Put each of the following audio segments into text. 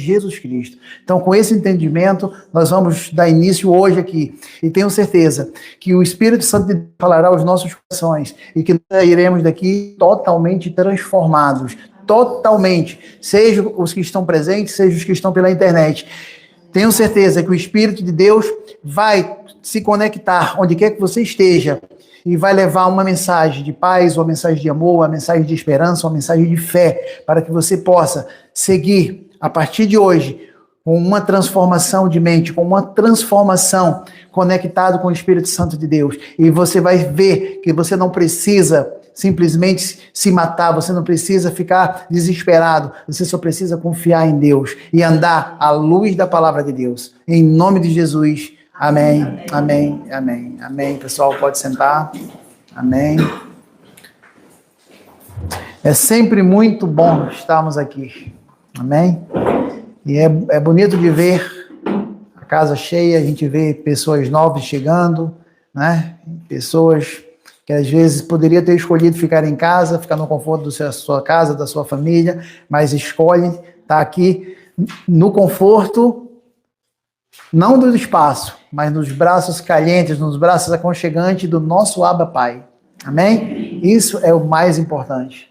Jesus Cristo. Então, com esse entendimento, nós vamos dar início hoje aqui. E tenho certeza que o Espírito Santo de Deus falará aos nossos corações e que nós iremos daqui totalmente transformados. Totalmente. Seja os que estão presentes, seja os que estão pela internet. Tenho certeza que o Espírito de Deus vai se conectar onde quer que você esteja e vai levar uma mensagem de paz, uma mensagem de amor, uma mensagem de esperança, uma mensagem de fé, para que você possa seguir, a partir de hoje, com uma transformação de mente, com uma transformação conectado com o Espírito Santo de Deus. E você vai ver que você não precisa simplesmente se matar, você não precisa ficar desesperado, você só precisa confiar em Deus e andar à luz da palavra de Deus. Em nome de Jesus. Amém, amém, amém, amém. Pessoal, pode sentar. Amém. É sempre muito bom estarmos aqui. Amém. E é bonito de ver a casa cheia, a gente vê pessoas novas chegando, né? Pessoas que às vezes poderia ter escolhido ficar em casa, ficar no conforto da sua casa, da sua família, mas escolhe estar aqui no conforto, não do espaço, mas nos braços calientes, nos braços aconchegantes do nosso Abba Pai. Amém? Isso é o mais importante,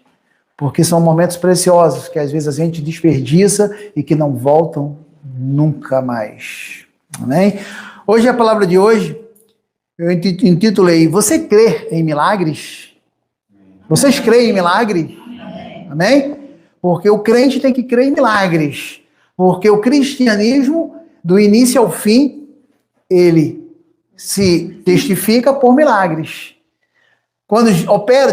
porque são momentos preciosos que às vezes a gente desperdiça e que não voltam nunca mais. Amém? Hoje, a palavra de hoje, eu intitulei: Você crê em milagres? Vocês creem em milagres? Amém? Porque o crente tem que crer em milagres. Porque o cristianismo, do início ao fim, ele se testifica por milagres. Quando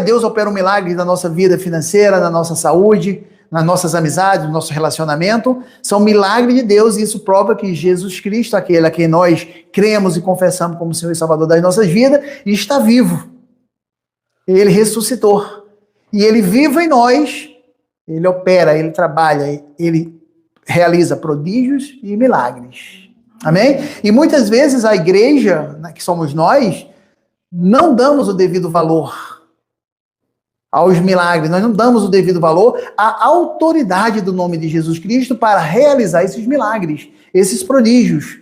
Deus opera um milagre na nossa vida financeira, na nossa saúde, nas nossas amizades, no nosso relacionamento, são milagres de Deus, e isso prova que Jesus Cristo, aquele a quem nós cremos e confessamos como Senhor e Salvador das nossas vidas, está vivo. Ele ressuscitou. E ele vivo em nós, ele opera, ele trabalha, ele realiza prodígios e milagres. Amém? E muitas vezes a igreja, que somos nós, não damos o devido valor aos milagres, nós não damos o devido valor à autoridade do nome de Jesus Cristo para realizar esses milagres, esses prodígios,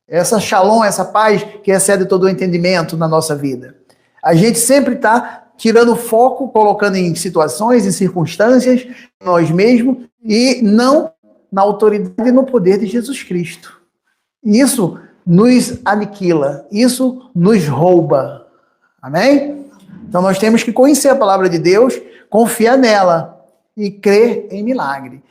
essa shalom, essa paz que excede todo o entendimento na nossa vida. A gente sempre está tirando foco, colocando em situações, em circunstâncias, nós mesmos, e não na autoridade e no poder de Jesus Cristo. Isso nos aniquila, isso nos rouba. Amém? Então nós temos que conhecer a palavra de Deus, confiar nela e crer em milagre.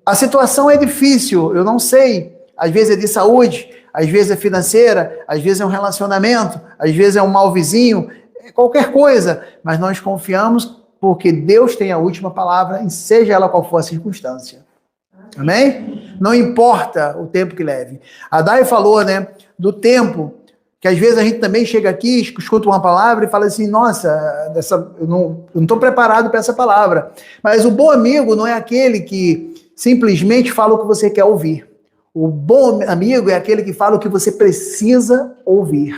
A situação é difícil, eu não sei, às vezes é de saúde, às vezes é financeira, às vezes é um relacionamento, às vezes é um mau vizinho, é qualquer coisa, mas nós confiamos porque Deus tem a última palavra, seja ela qual for a circunstância. Amém? Não importa o tempo que leve. A Dai falou, né, do tempo, que às vezes a gente também chega aqui, escuta uma palavra e fala assim: nossa, eu não estou preparado para essa palavra. Mas o bom amigo não é aquele que simplesmente fala o que você quer ouvir. O bom amigo é aquele que fala o que você precisa ouvir.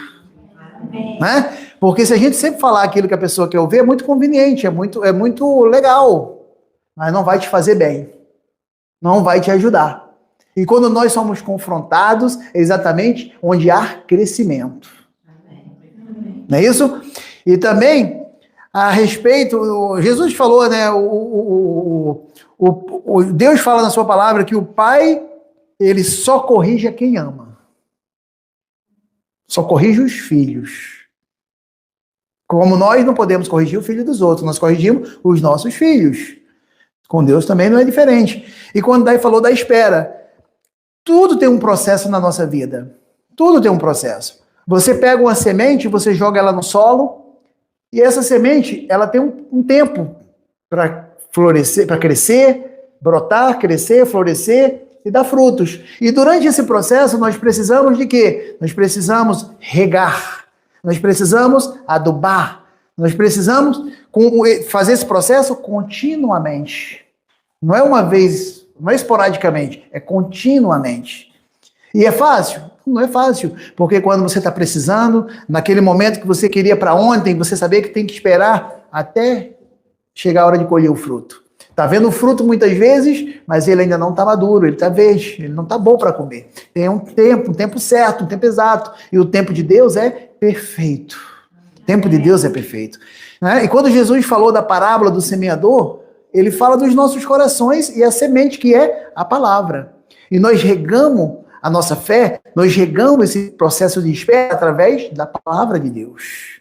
Né? Porque se a gente sempre falar aquilo que a pessoa quer ouvir, é muito conveniente, é muito legal, mas não vai te fazer bem. Não vai te ajudar. E quando nós somos confrontados, é exatamente onde há crescimento. Não é isso? E também, a respeito, Jesus falou, né? Deus fala na sua palavra que o Pai, ele só corrige a quem ama. Só corrige os filhos. Como nós não podemos corrigir o filho dos outros, nós corrigimos os nossos filhos. Com Deus também não é diferente. E quando Dai falou da espera, tudo tem um processo na nossa vida. Tudo tem um processo. Você pega uma semente, você joga ela no solo, e essa semente, ela tem um tempo para florescer, para crescer, brotar, crescer, florescer e dar frutos. E durante esse processo, nós precisamos de quê? Nós precisamos regar. Nós precisamos adubar. Nós precisamos fazer esse processo continuamente. Não é uma vez, não é esporadicamente, é continuamente. E é fácil? Não é fácil, porque quando você está precisando, naquele momento que você queria para ontem, você sabia que tem que esperar até chegar a hora de colher o fruto. Está vendo o fruto muitas vezes, mas ele ainda não está maduro, ele está verde, ele não está bom para comer. Tem um tempo certo, um tempo exato. E o tempo de Deus é perfeito. O tempo de Deus é perfeito. Né? E quando Jesus falou da parábola do semeador, ele fala dos nossos corações e a semente que é a palavra. E nós regamos a nossa fé, nós regamos esse processo de espera através da palavra de Deus.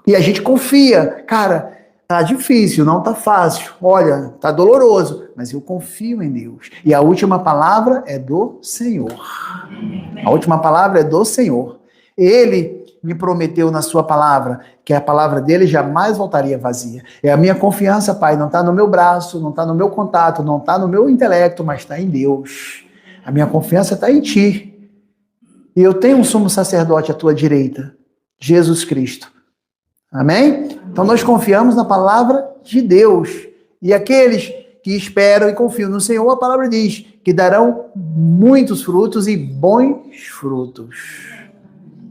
E a gente confia, cara, tá difícil, não tá fácil, olha, tá doloroso, mas eu confio em Deus. E a última palavra é do Senhor. A última palavra é do Senhor. Ele me prometeu na sua palavra que a palavra dele jamais voltaria vazia. É a minha confiança, Pai, não está no meu braço, não está no meu contato, não está no meu intelecto, mas está em Deus. A minha confiança está em Ti. E eu tenho um sumo sacerdote à Tua direita, Jesus Cristo. Amém? Então nós confiamos na palavra de Deus. E aqueles que esperam e confiam no Senhor, a palavra diz que darão muitos frutos e bons frutos.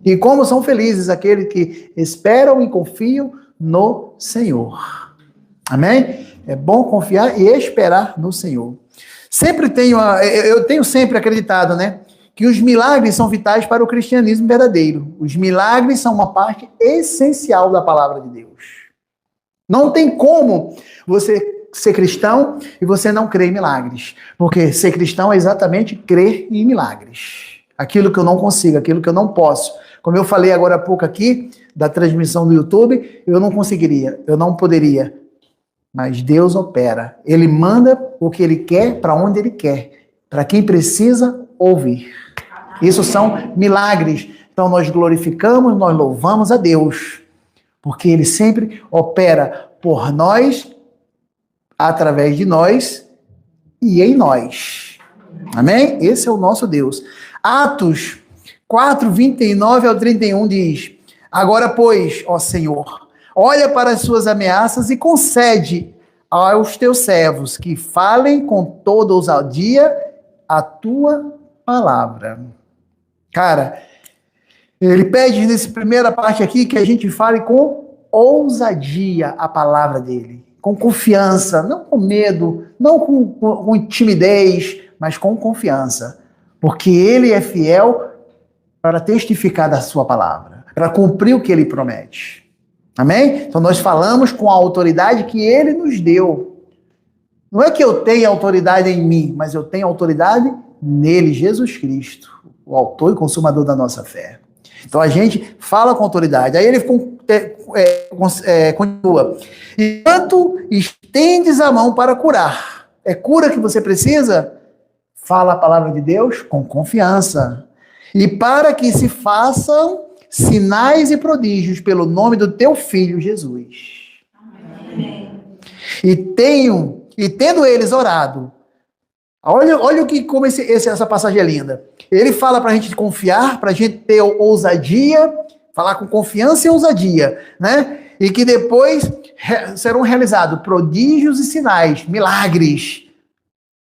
E como são felizes aqueles que esperam e confiam no Senhor. Amém? É bom confiar e esperar no Senhor. Eu tenho sempre acreditado, né, que os milagres são vitais para o cristianismo verdadeiro. Os milagres são uma parte essencial da palavra de Deus. Não tem como você ser cristão e você não crer em milagres. Porque ser cristão é exatamente crer em milagres. Aquilo que eu não consigo, aquilo que eu não posso. Como eu falei agora há pouco aqui, da transmissão do YouTube, eu não conseguiria, eu não poderia. Mas Deus opera. Ele manda o que Ele quer, para onde Ele quer. Para quem precisa ouvir. Isso são milagres. Então nós glorificamos, nós louvamos a Deus. Porque Ele sempre opera por nós, através de nós e em nós. Amém? Esse é o nosso Deus. Atos 4, 29 ao 31 diz: Agora, pois, ó Senhor, olha para as suas ameaças e concede aos teus servos que falem com toda ousadia a tua palavra. Cara, ele pede nessa primeira parte aqui que a gente fale com ousadia a palavra dele. Com confiança, não com medo, não com timidez, mas com confiança. Porque ele é fiel para testificar da sua palavra, para cumprir o que ele promete. Amém? Então nós falamos com a autoridade que ele nos deu. Não é que eu tenha autoridade em mim, mas eu tenho autoridade nele, Jesus Cristo, o autor e consumador da nossa fé. Então a gente fala com autoridade. Aí ele continua. Enquanto estendes a mão para curar. É cura que você precisa? Fala a palavra de Deus com confiança. E para que se façam sinais e prodígios pelo nome do teu Filho Jesus. Amém. E tendo eles orado, olha como essa passagem é linda. Ele fala para a gente confiar, para a gente ter ousadia, falar com confiança e ousadia, né? E que depois serão realizados prodígios e sinais, milagres,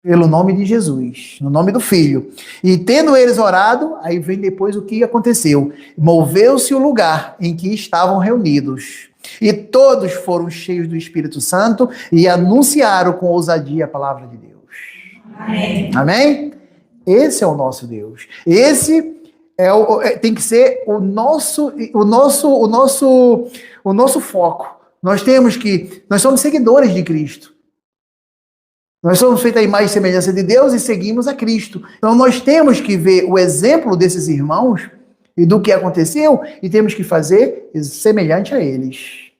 pelo nome de Jesus, no nome do Filho. E tendo eles orado, aí vem depois o que aconteceu. Moveu-se o lugar em que estavam reunidos. E todos foram cheios do Espírito Santo e anunciaram com ousadia a palavra de Deus. Amém? Amém? Esse é o nosso Deus. Esse tem que ser o nosso foco. Nós somos seguidores de Cristo. Nós somos feitos à imagem e semelhança de Deus e seguimos a Cristo. Então nós temos que ver o exemplo desses irmãos e do que aconteceu e temos que fazer semelhante a eles.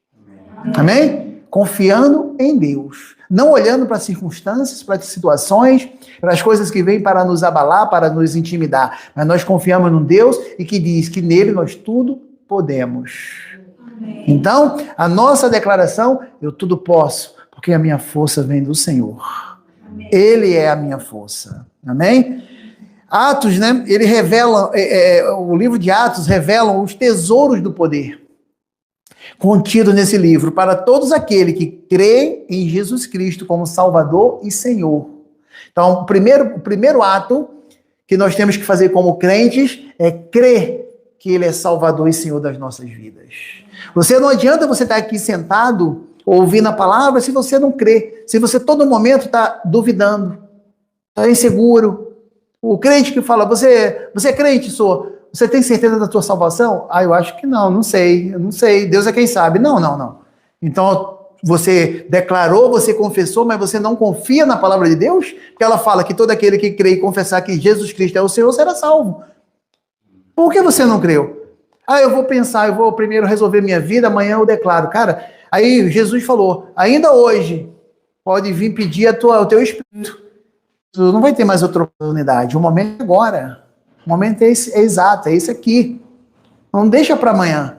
Amém? Confiando em Deus. Não olhando para as circunstâncias, para as situações, para as coisas que vêm para nos abalar, para nos intimidar. Mas nós confiamos num Deus e que diz que nele nós tudo podemos. Amém. Então, a nossa declaração, eu tudo posso, porque a minha força vem do Senhor. Amém. Ele é a minha força. Amém? Atos, né? Ele revela, o livro de Atos revela os tesouros do poder contido nesse livro para todos aqueles que creem em Jesus Cristo como Salvador e Senhor. Então, o primeiro ato que nós temos que fazer como crentes é crer que Ele é Salvador e Senhor das nossas vidas. Não adianta você estar aqui sentado ouvindo a palavra se você não crê? Se você todo momento está duvidando, está inseguro. O crente que fala, você é crente, sou? Você tem certeza da tua salvação? Eu acho que não, não sei. Deus é quem sabe. Não. Então, você declarou, você confessou, mas você não confia na palavra de Deus? Porque ela fala que todo aquele que crê e confessar que Jesus Cristo é o Senhor será salvo. Por que você não creu? Eu vou pensar, eu vou primeiro resolver minha vida, amanhã eu declaro. Cara, aí Jesus falou, ainda hoje, pode vir pedir o teu espírito. Tu não vai ter mais outra oportunidade. O momento é agora. O momento é exato, é esse aqui. Não deixa para amanhã.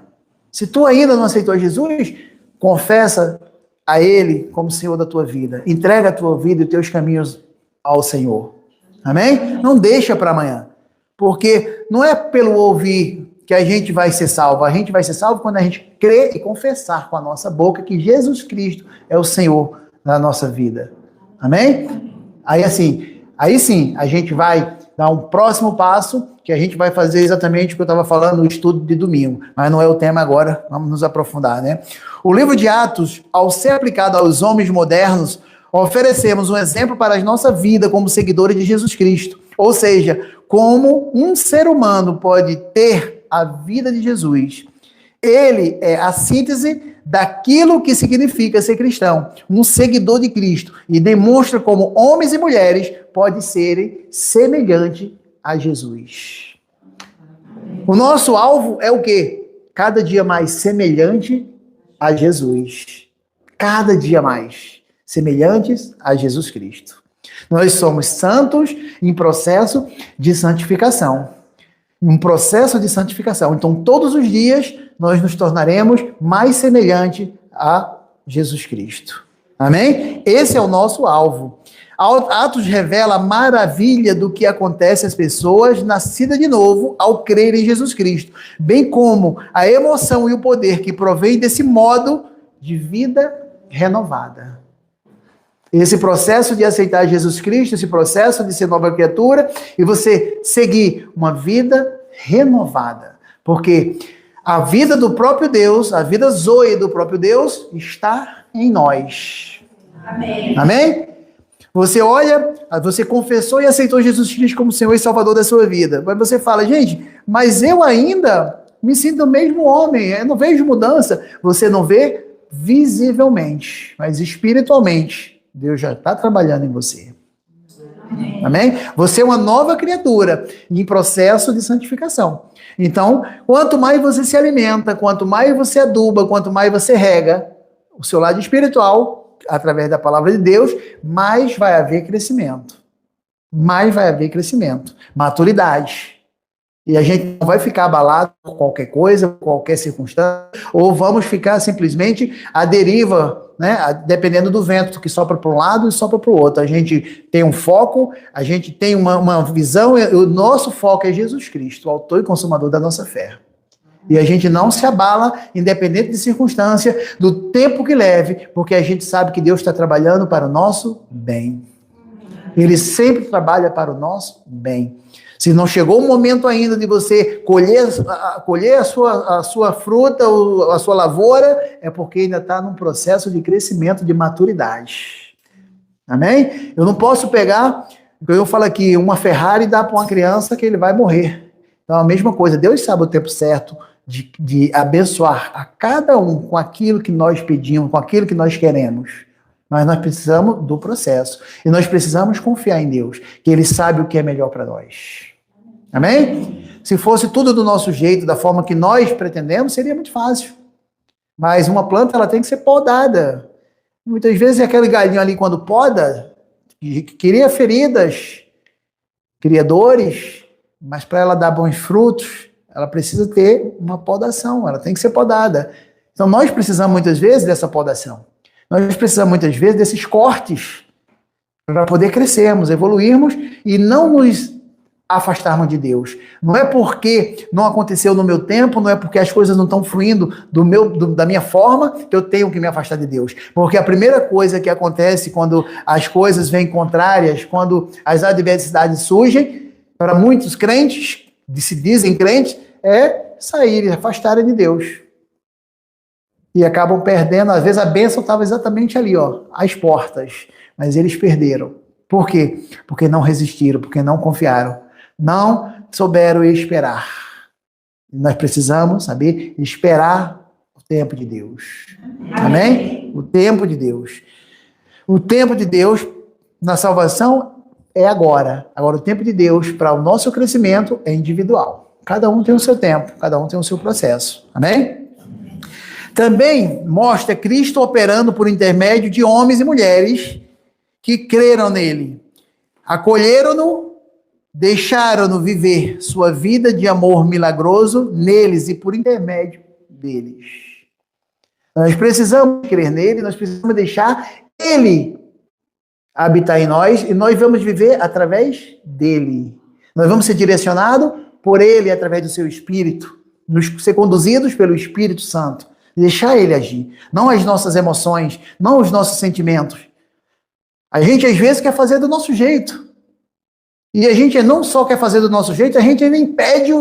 Se tu ainda não aceitou Jesus, confessa a Ele como Senhor da tua vida. Entrega a tua vida e os teus caminhos ao Senhor. Amém? Não deixa para amanhã. Porque não é pelo ouvir que a gente vai ser salvo. A gente vai ser salvo quando a gente crer e confessar com a nossa boca que Jesus Cristo é o Senhor da nossa vida. Amém? Aí sim, a gente vai dar um próximo passo, que a gente vai fazer exatamente o que eu estava falando no estudo de domingo, mas não é o tema agora, vamos nos aprofundar, né? O livro de Atos, ao ser aplicado aos homens modernos, oferecemos um exemplo para a nossa vida como seguidores de Jesus Cristo. Ou seja, como um ser humano pode ter a vida de Jesus. Ele é a síntese daquilo que significa ser cristão, um seguidor de Cristo, e demonstra como homens e mulheres podem serem semelhantes a Jesus. O nosso alvo é o quê? Cada dia mais semelhante a Jesus. Cada dia mais semelhantes a Jesus Cristo. Nós somos santos em processo de santificação. Um processo de santificação. Então, todos os dias, nós nos tornaremos mais semelhante a Jesus Cristo. Amém? Esse é o nosso alvo. Atos revela a maravilha do que acontece às pessoas nascidas de novo ao crer em Jesus Cristo, bem como a emoção e o poder que provém desse modo de vida renovada. Esse processo de aceitar Jesus Cristo, esse processo de ser nova criatura e você seguir uma vida renovada. Porque a vida do próprio Deus, a vida Zoe do próprio Deus está em nós. Amém? Amém? Você olha, você confessou e aceitou Jesus Cristo como Senhor e Salvador da sua vida. Mas você fala, gente, mas eu ainda me sinto o mesmo homem, eu não vejo mudança. Você não vê visivelmente, mas espiritualmente. Deus já está trabalhando em você. Amém? Você é uma nova criatura em processo de santificação. Então, quanto mais você se alimenta, quanto mais você aduba, quanto mais você rega o seu lado espiritual, através da palavra de Deus, mais vai haver crescimento. Mais vai haver crescimento. Maturidade. E a gente não vai ficar abalado por qualquer coisa, por qualquer circunstância, ou vamos ficar simplesmente à deriva, né? Dependendo do vento que sopra para um lado e sopra para o outro. A gente tem um foco, a gente tem uma visão, e o nosso foco é Jesus Cristo, o autor e consumador da nossa fé. E a gente não se abala, independente de circunstância, do tempo que leve, porque a gente sabe que Deus está trabalhando para o nosso bem. Ele sempre trabalha para o nosso bem. Se não chegou o momento ainda de você colher a sua fruta, a sua lavoura, é porque ainda está num processo de crescimento, de maturidade. Amém? Eu não posso pegar, eu falo aqui, uma Ferrari e dar para uma criança que ele vai morrer. Então, a mesma coisa, Deus sabe o tempo certo de abençoar a cada um com aquilo que nós pedimos, com aquilo que nós queremos. Mas nós precisamos do processo. E nós precisamos confiar em Deus, que Ele sabe o que é melhor para nós. Amém? Se fosse tudo do nosso jeito, da forma que nós pretendemos, seria muito fácil. Mas uma planta, ela tem que ser podada. Muitas vezes aquele galinho ali, quando poda, cria feridas, cria dores, mas para ela dar bons frutos, ela precisa ter uma podação, ela tem que ser podada. Então nós precisamos muitas vezes dessa podação. Nós precisamos muitas vezes desses cortes para poder crescermos, evoluirmos e não nos afastarmos de Deus. Não é porque não aconteceu no meu tempo, não é porque as coisas não estão fluindo da minha forma que eu tenho que me afastar de Deus. Porque a primeira coisa que acontece quando as coisas vêm contrárias, quando as adversidades surgem, para muitos crentes, que se dizem crentes, é saírem, afastarem de Deus. e acabam perdendo. Às vezes a bênção estava exatamente ali, ó, às portas, mas eles perderam. Por quê? Porque não resistiram, porque não confiaram, não souberam esperar. Nós precisamos saber esperar o tempo de Deus. Amém? O tempo de Deus. O tempo de Deus na salvação é agora. Agora, o tempo de Deus para o nosso crescimento é individual. Cada um tem o seu tempo, cada um tem o seu processo. Amém? Também mostra Cristo operando por intermédio de homens e mulheres que creram nele, acolheram-no, deixaram-no viver sua vida de amor milagroso neles e por intermédio deles. Nós precisamos crer nele, nós precisamos deixar ele habitar em nós e nós vamos viver através dele. Nós vamos ser direcionados por ele através do seu Espírito, ser conduzidos pelo Espírito Santo, deixar ele agir, não as nossas emoções, não os nossos sentimentos. A gente às vezes quer fazer do nosso jeito. E a gente não só quer fazer do nosso jeito, a gente ainda impede,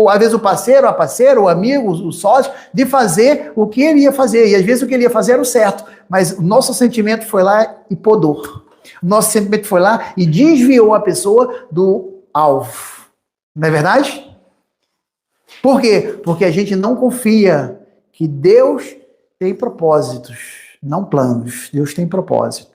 às vezes, o parceiro, a parceira, o amigo, o sócio, de fazer o que ele ia fazer. E às vezes o que ele ia fazer era o certo. Mas o nosso sentimento foi lá e podou. O nosso sentimento foi lá e desviou a pessoa do alvo. Não é verdade? Por quê? Porque a gente não confia que Deus tem propósitos, não planos. Deus tem propósitos.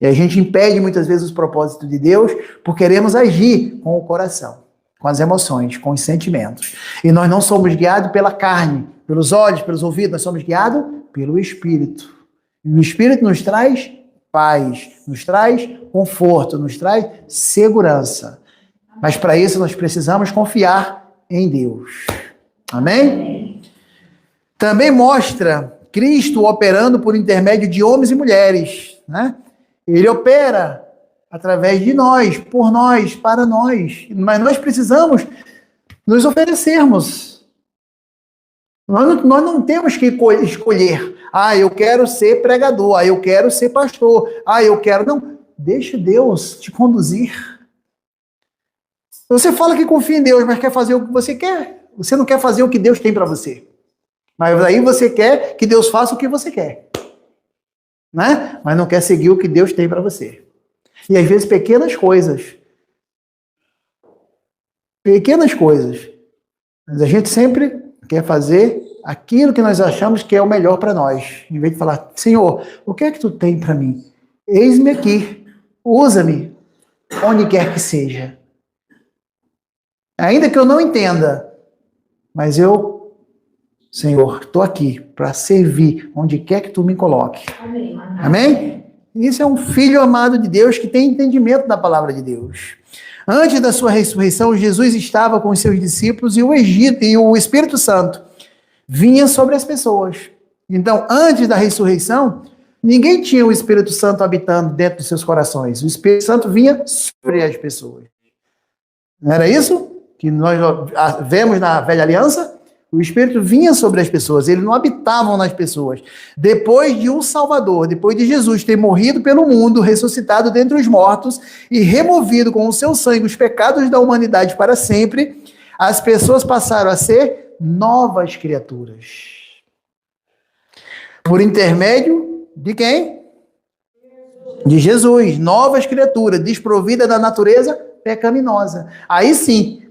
E a gente impede muitas vezes os propósitos de Deus por queremos agir com o coração, com as emoções, com os sentimentos. E nós não somos guiados pela carne, pelos olhos, pelos ouvidos, nós somos guiados pelo Espírito. E o Espírito nos traz paz, nos traz conforto, nos traz segurança. Mas para isso nós precisamos confiar em Deus. Amém? Também mostra Cristo operando por intermédio de homens e mulheres, né? Ele opera através de nós, por nós, para nós. Mas nós precisamos nos oferecermos. Nós não temos que escolher. Eu quero ser pregador. Eu quero ser pastor. Eu quero... Não, deixa Deus te conduzir. Você fala que confia em Deus, mas quer fazer o que você quer. Você não quer fazer o que Deus tem para você. Mas aí você quer que Deus faça o que você quer. Né? Mas não quer seguir o que Deus tem para você. E às vezes pequenas coisas. Mas a gente sempre quer fazer aquilo que nós achamos que é o melhor para nós. Em vez de falar, Senhor, o que é que tu tem para mim? Eis-me aqui. Usa-me onde quer que seja. Ainda que eu não entenda, mas Senhor, estou aqui para servir onde quer que tu me coloque. Amém. Amém? Isso é um filho amado de Deus que tem entendimento da palavra de Deus. Antes da sua ressurreição, Jesus estava com os seus discípulos e o Espírito Santo vinha sobre as pessoas. Então, antes da ressurreição, ninguém tinha o Espírito Santo habitando dentro dos seus corações. O Espírito Santo vinha sobre as pessoas. Não era isso que nós vemos na Velha Aliança? O Espírito vinha sobre as pessoas, ele não habitava nas pessoas. Depois de um Salvador, depois de Jesus ter morrido pelo mundo, ressuscitado dentre os mortos e removido com o seu sangue os pecados da humanidade para sempre, as pessoas passaram a ser novas criaturas. Por intermédio de quem? De Jesus. Novas criaturas, desprovidas da natureza pecaminosa. Aí sim,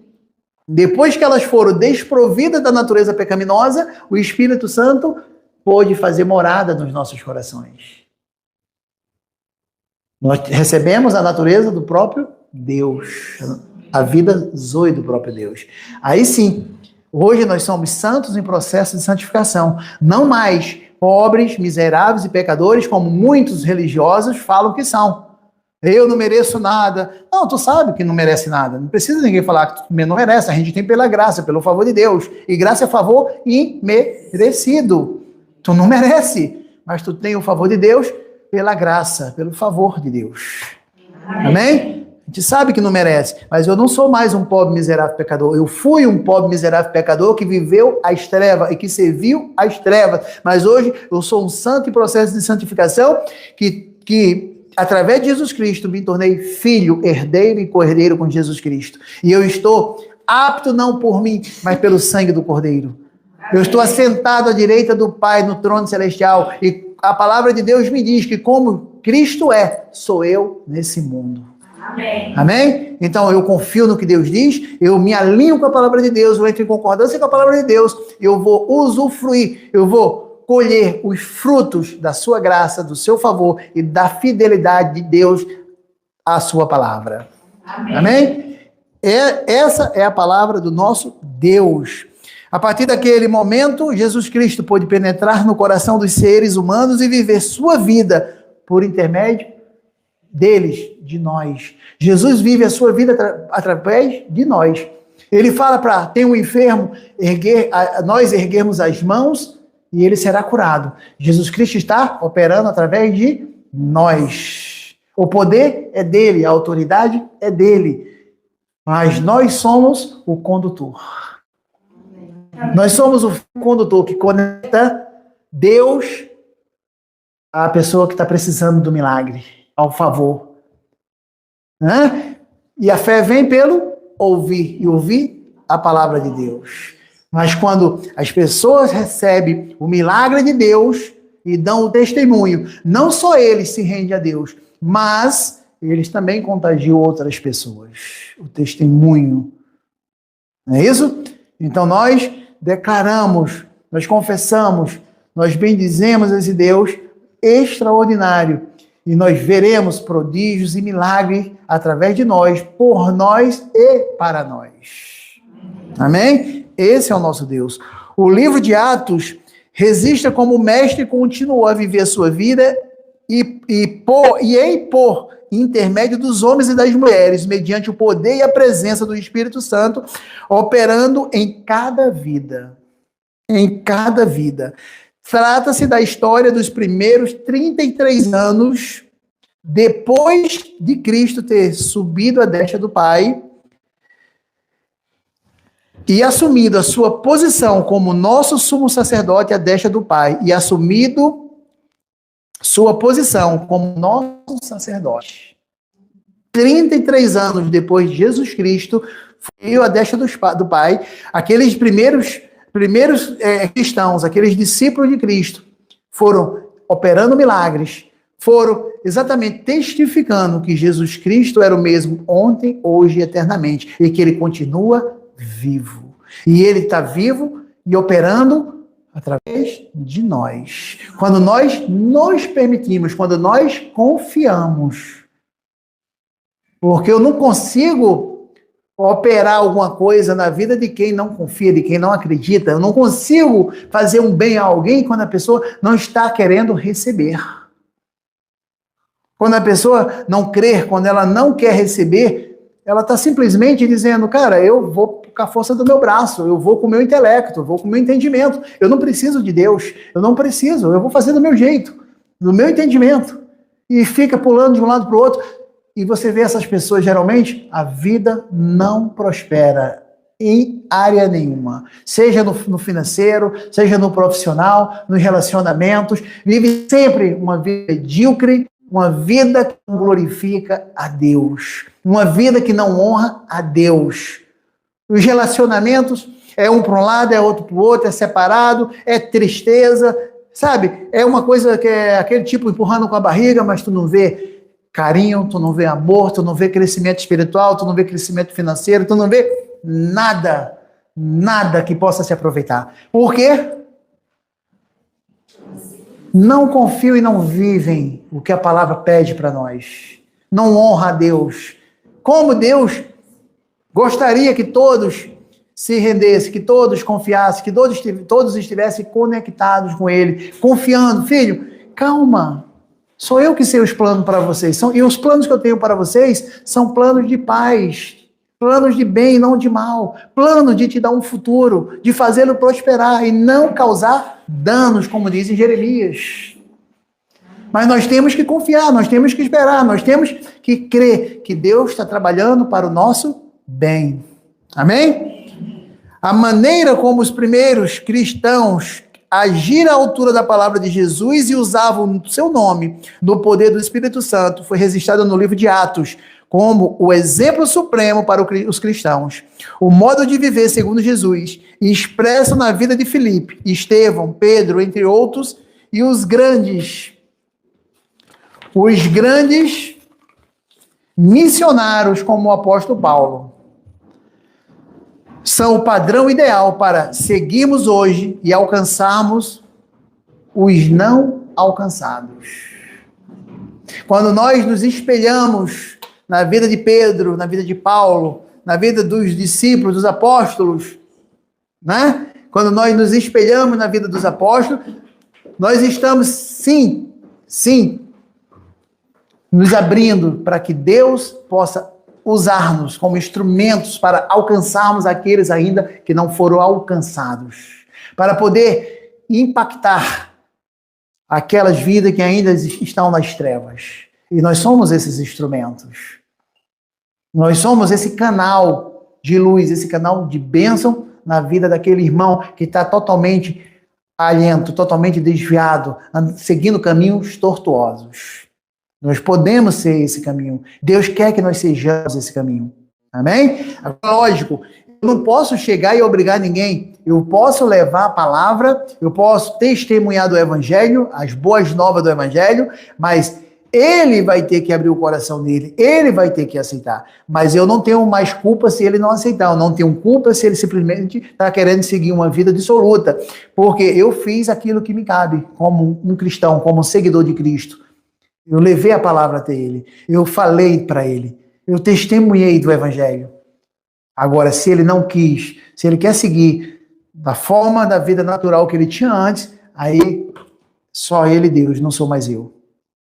depois que elas foram desprovidas da natureza pecaminosa, o Espírito Santo pôde fazer morada nos nossos corações. Nós recebemos a natureza do próprio Deus, a vida zoe do próprio Deus. Aí sim, hoje nós somos santos em processo de santificação, não mais pobres, miseráveis e pecadores, como muitos religiosos falam que são. Eu não mereço nada. Não, tu sabe que não merece nada. Não precisa ninguém falar que tu não merece. A gente tem pela graça, pelo favor de Deus. E graça é favor imerecido. Tu não merece, mas tu tem o favor de Deus pela graça, pelo favor de Deus. Amém? A gente sabe que não merece, mas eu não sou mais um pobre miserável pecador. Eu fui um pobre miserável pecador que viveu as trevas e que serviu as trevas. Mas hoje eu sou um santo em processo de santificação que através de Jesus Cristo, me tornei filho, herdeiro e co-herdeiro com Jesus Cristo. E eu estou apto não por mim, mas pelo sangue do Cordeiro. Eu estou assentado à direita do Pai no trono celestial. E a palavra de Deus me diz que como Cristo é, sou eu nesse mundo. Amém. Amém? Então eu confio no que Deus diz, eu me alinho com a palavra de Deus, eu entro em concordância com a palavra de Deus, eu vou usufruir, eu vou colher os frutos da sua graça, do seu favor e da fidelidade de Deus à sua palavra. Amém. Amém? Essa é a palavra do nosso Deus. A partir daquele momento, Jesus Cristo pôde penetrar no coração dos seres humanos e viver sua vida por intermédio deles, de nós. Jesus vive a sua vida através de nós. Ele fala para tem um enfermo, nós erguermos as mãos e ele será curado. Jesus Cristo está operando através de nós. O poder é dele, a autoridade é dele. Mas nós somos o condutor. Nós somos o condutor que conecta Deus à pessoa que está precisando do milagre, ao favor. E a fé vem pelo ouvir, e ouvir a palavra de Deus. Mas quando as pessoas recebem o milagre de Deus e dão o testemunho, não só eles se rendem a Deus, mas eles também contagiam outras pessoas. O testemunho. Não é isso? Então nós declaramos, nós confessamos, nós bendizemos esse Deus extraordinário. E nós veremos prodígios e milagres através de nós, por nós e para nós. Amém? Esse é o nosso Deus. O livro de Atos registra como o mestre continuou a viver a sua vida por intermédio dos homens e das mulheres, mediante o poder e a presença do Espírito Santo, operando em cada vida. Em cada vida. Trata-se da história dos primeiros 33 anos depois de Cristo ter subido à destra do Pai e assumido a sua posição como nosso sumo sacerdote à destra do Pai e assumido sua posição como nosso sacerdote. 33 anos depois de Jesus Cristo foi à destra do Pai, aqueles primeiros cristãos, aqueles discípulos de Cristo, foram operando milagres, foram exatamente testificando que Jesus Cristo era o mesmo ontem, hoje e eternamente, e que ele continua vivo. E ele está vivo e operando através de nós. Quando nós nos permitimos, quando nós confiamos. Porque eu não consigo operar alguma coisa na vida de quem não confia, de quem não acredita. Eu não consigo fazer um bem a alguém quando a pessoa não está querendo receber. Quando a pessoa não crer, quando ela não quer receber, ela está simplesmente dizendo, cara, eu vou com a força do meu braço, eu vou com o meu intelecto, eu vou com o meu entendimento. Eu não preciso de Deus, eu não preciso, eu vou fazer do meu jeito, do meu entendimento. E fica pulando de um lado para o outro. E você vê essas pessoas, geralmente, a vida não prospera em área nenhuma. Seja no financeiro, seja no profissional, nos relacionamentos. Vive sempre uma vida medíocre, uma vida que não glorifica a Deus. Uma vida que não honra a Deus. Os relacionamentos é um para um lado, é outro para o outro, é separado, é tristeza. Sabe? É uma coisa que é aquele tipo empurrando com a barriga, mas tu não vê carinho, tu não vê amor, tu não vê crescimento espiritual, tu não vê crescimento financeiro, tu não vê nada que possa se aproveitar. Por quê? Não confiam e não vivem o que a palavra pede para nós. Não honra a Deus. Como Deus gostaria que todos se rendessem, que todos confiassem, que todos estivessem conectados com Ele, confiando. Filho, calma. Sou eu que sei os planos para vocês. E os planos que eu tenho para vocês são planos de paz, planos de bem, não de mal. Plano de te dar um futuro, de fazê-lo prosperar e não causar danos, como diz em Jeremias. Mas nós temos que confiar, nós temos que esperar, nós temos que crer que Deus está trabalhando para o nosso bem. Amém? A maneira como os primeiros cristãos agiram à altura da palavra de Jesus e usavam o seu nome no poder do Espírito Santo foi registrada no livro de Atos, como o exemplo supremo para os cristãos, o modo de viver segundo Jesus, expresso na vida de Filipe, Estevão, Pedro, entre outros, e os grandes missionários como o apóstolo Paulo. São o padrão ideal para seguirmos hoje e alcançarmos os não alcançados. Quando nós nos espelhamos na vida de Pedro, na vida de Paulo, na vida dos discípulos, dos apóstolos, né? Quando nós nos espelhamos na vida dos apóstolos, nós estamos, sim, nos abrindo para que Deus possa usar-nos como instrumentos para alcançarmos aqueles ainda que não foram alcançados, para poder impactar aquelas vidas que ainda estão nas trevas. E nós somos esses instrumentos. Nós somos esse canal de luz, esse canal de bênção na vida daquele irmão que está totalmente alhento, totalmente desviado, seguindo caminhos tortuosos. Nós podemos ser esse caminho. Deus quer que nós sejamos esse caminho. Amém? Agora, lógico, eu não posso chegar e obrigar ninguém. Eu posso levar a palavra, eu posso testemunhar do Evangelho, as boas novas do Evangelho, mas ele vai ter que abrir o coração dele, ele vai ter que aceitar. Mas eu não tenho mais culpa se ele não aceitar, eu não tenho culpa se ele simplesmente está querendo seguir uma vida dissoluta, porque eu fiz aquilo que me cabe como um cristão, como um seguidor de Cristo. Eu levei a palavra até ele, eu falei para ele, eu testemunhei do Evangelho. Agora, se ele não quis, se ele quer seguir da forma da vida natural que ele tinha antes, aí só ele e Deus, não sou mais eu.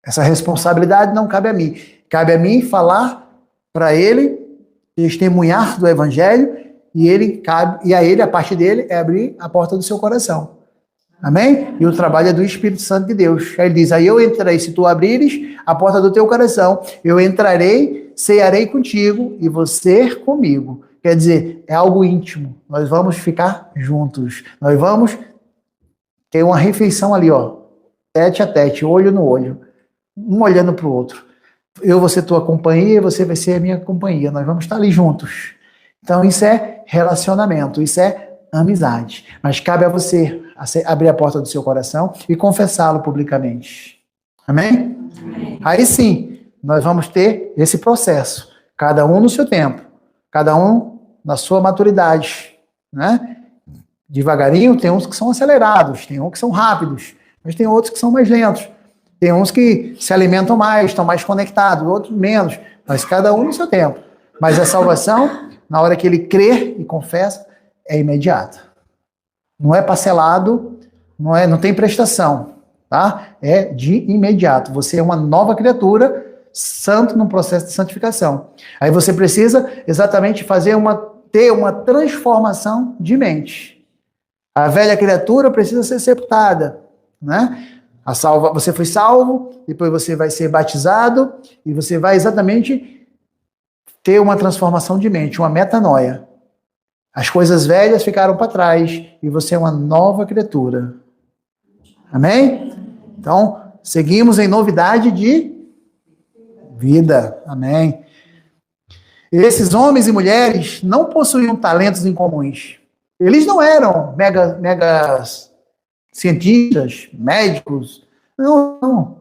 Essa responsabilidade não cabe a mim. Cabe a mim falar para ele, testemunhar do Evangelho, e a ele, a parte dele, é abrir a porta do seu coração. Amém? E o trabalho é do Espírito Santo de Deus. Aí ele diz, aí eu entrarei, se tu abrires a porta do teu coração, eu entrarei, cearei contigo e você comigo. Quer dizer, é algo íntimo. Nós vamos ficar juntos. Nós vamos ter uma refeição ali, ó, tete a tete, olho no olho, um olhando para o outro. Eu vou ser tua companhia, você vai ser a minha companhia. Nós vamos estar ali juntos. Então isso é relacionamento, isso é amizade. Mas cabe a você abrir a porta do seu coração e confessá-lo publicamente. Amém? Amém? Aí sim, nós vamos ter esse processo. Cada um no seu tempo. Cada um na sua maturidade. Né? Devagarinho, tem uns que são acelerados, tem uns que são rápidos, mas tem outros que são mais lentos. Tem uns que se alimentam mais, estão mais conectados, outros menos. Mas cada um no seu tempo. Mas a salvação, na hora que ele crê e confessa, é imediata. Não é parcelado, não tem prestação, tá? É de imediato. Você é uma nova criatura, santo no processo de santificação. Aí você precisa exatamente ter uma transformação de mente. A velha criatura precisa ser sepultada, né? Você foi salvo, depois você vai ser batizado e você vai exatamente ter uma transformação de mente, uma metanoia. As coisas velhas ficaram para trás e você é uma nova criatura. Amém? Então, seguimos em novidade de vida. Amém? Esses homens e mulheres não possuíam talentos incomuns. Eles não eram mega cientistas, médicos. Não.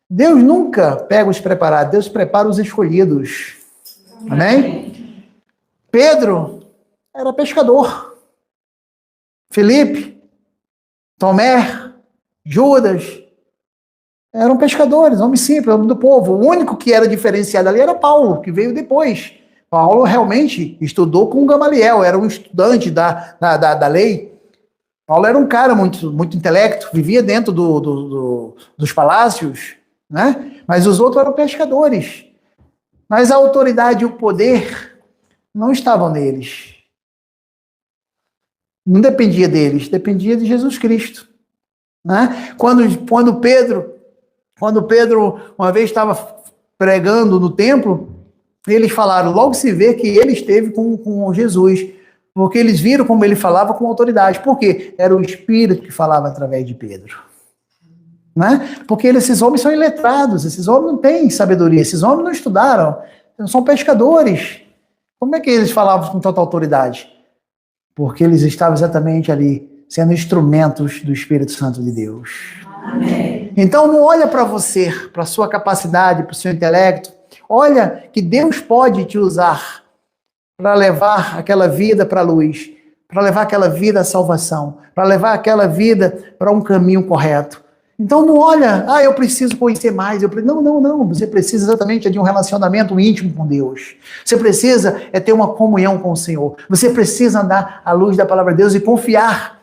Deus nunca pega os preparados, Deus prepara os escolhidos. Amém? Pedro era pescador. Filipe, Tomé, Judas, eram pescadores, homens simples, homens do povo. O único que era diferenciado ali era Paulo, que veio depois. Paulo realmente estudou com Gamaliel, era um estudante da lei. Paulo era um cara muito intelecto, vivia dentro dos palácios, né? Mas os outros eram pescadores. Mas a autoridade e o poder não estavam neles. Não dependia deles, dependia de Jesus Cristo. Né? Quando Pedro, uma vez estava pregando no templo, eles falaram, logo se vê que ele esteve com Jesus, porque eles viram como ele falava com autoridade. Por quê? Era o Espírito que falava através de Pedro. Né? Porque esses homens são iletrados, esses homens não têm sabedoria, esses homens não estudaram, são pescadores. Como é que eles falavam com tanta autoridade? Porque eles estavam exatamente ali, sendo instrumentos do Espírito Santo de Deus. Amém. Então não olha para você, para a sua capacidade, para o seu intelecto. Olha que Deus pode te usar para levar aquela vida para a luz, para levar aquela vida à salvação, para levar aquela vida para um caminho correto. Então não olha, eu preciso conhecer mais. Não. Você precisa exatamente de um relacionamento íntimo com Deus. Você precisa ter uma comunhão com o Senhor. Você precisa andar à luz da palavra de Deus e confiar.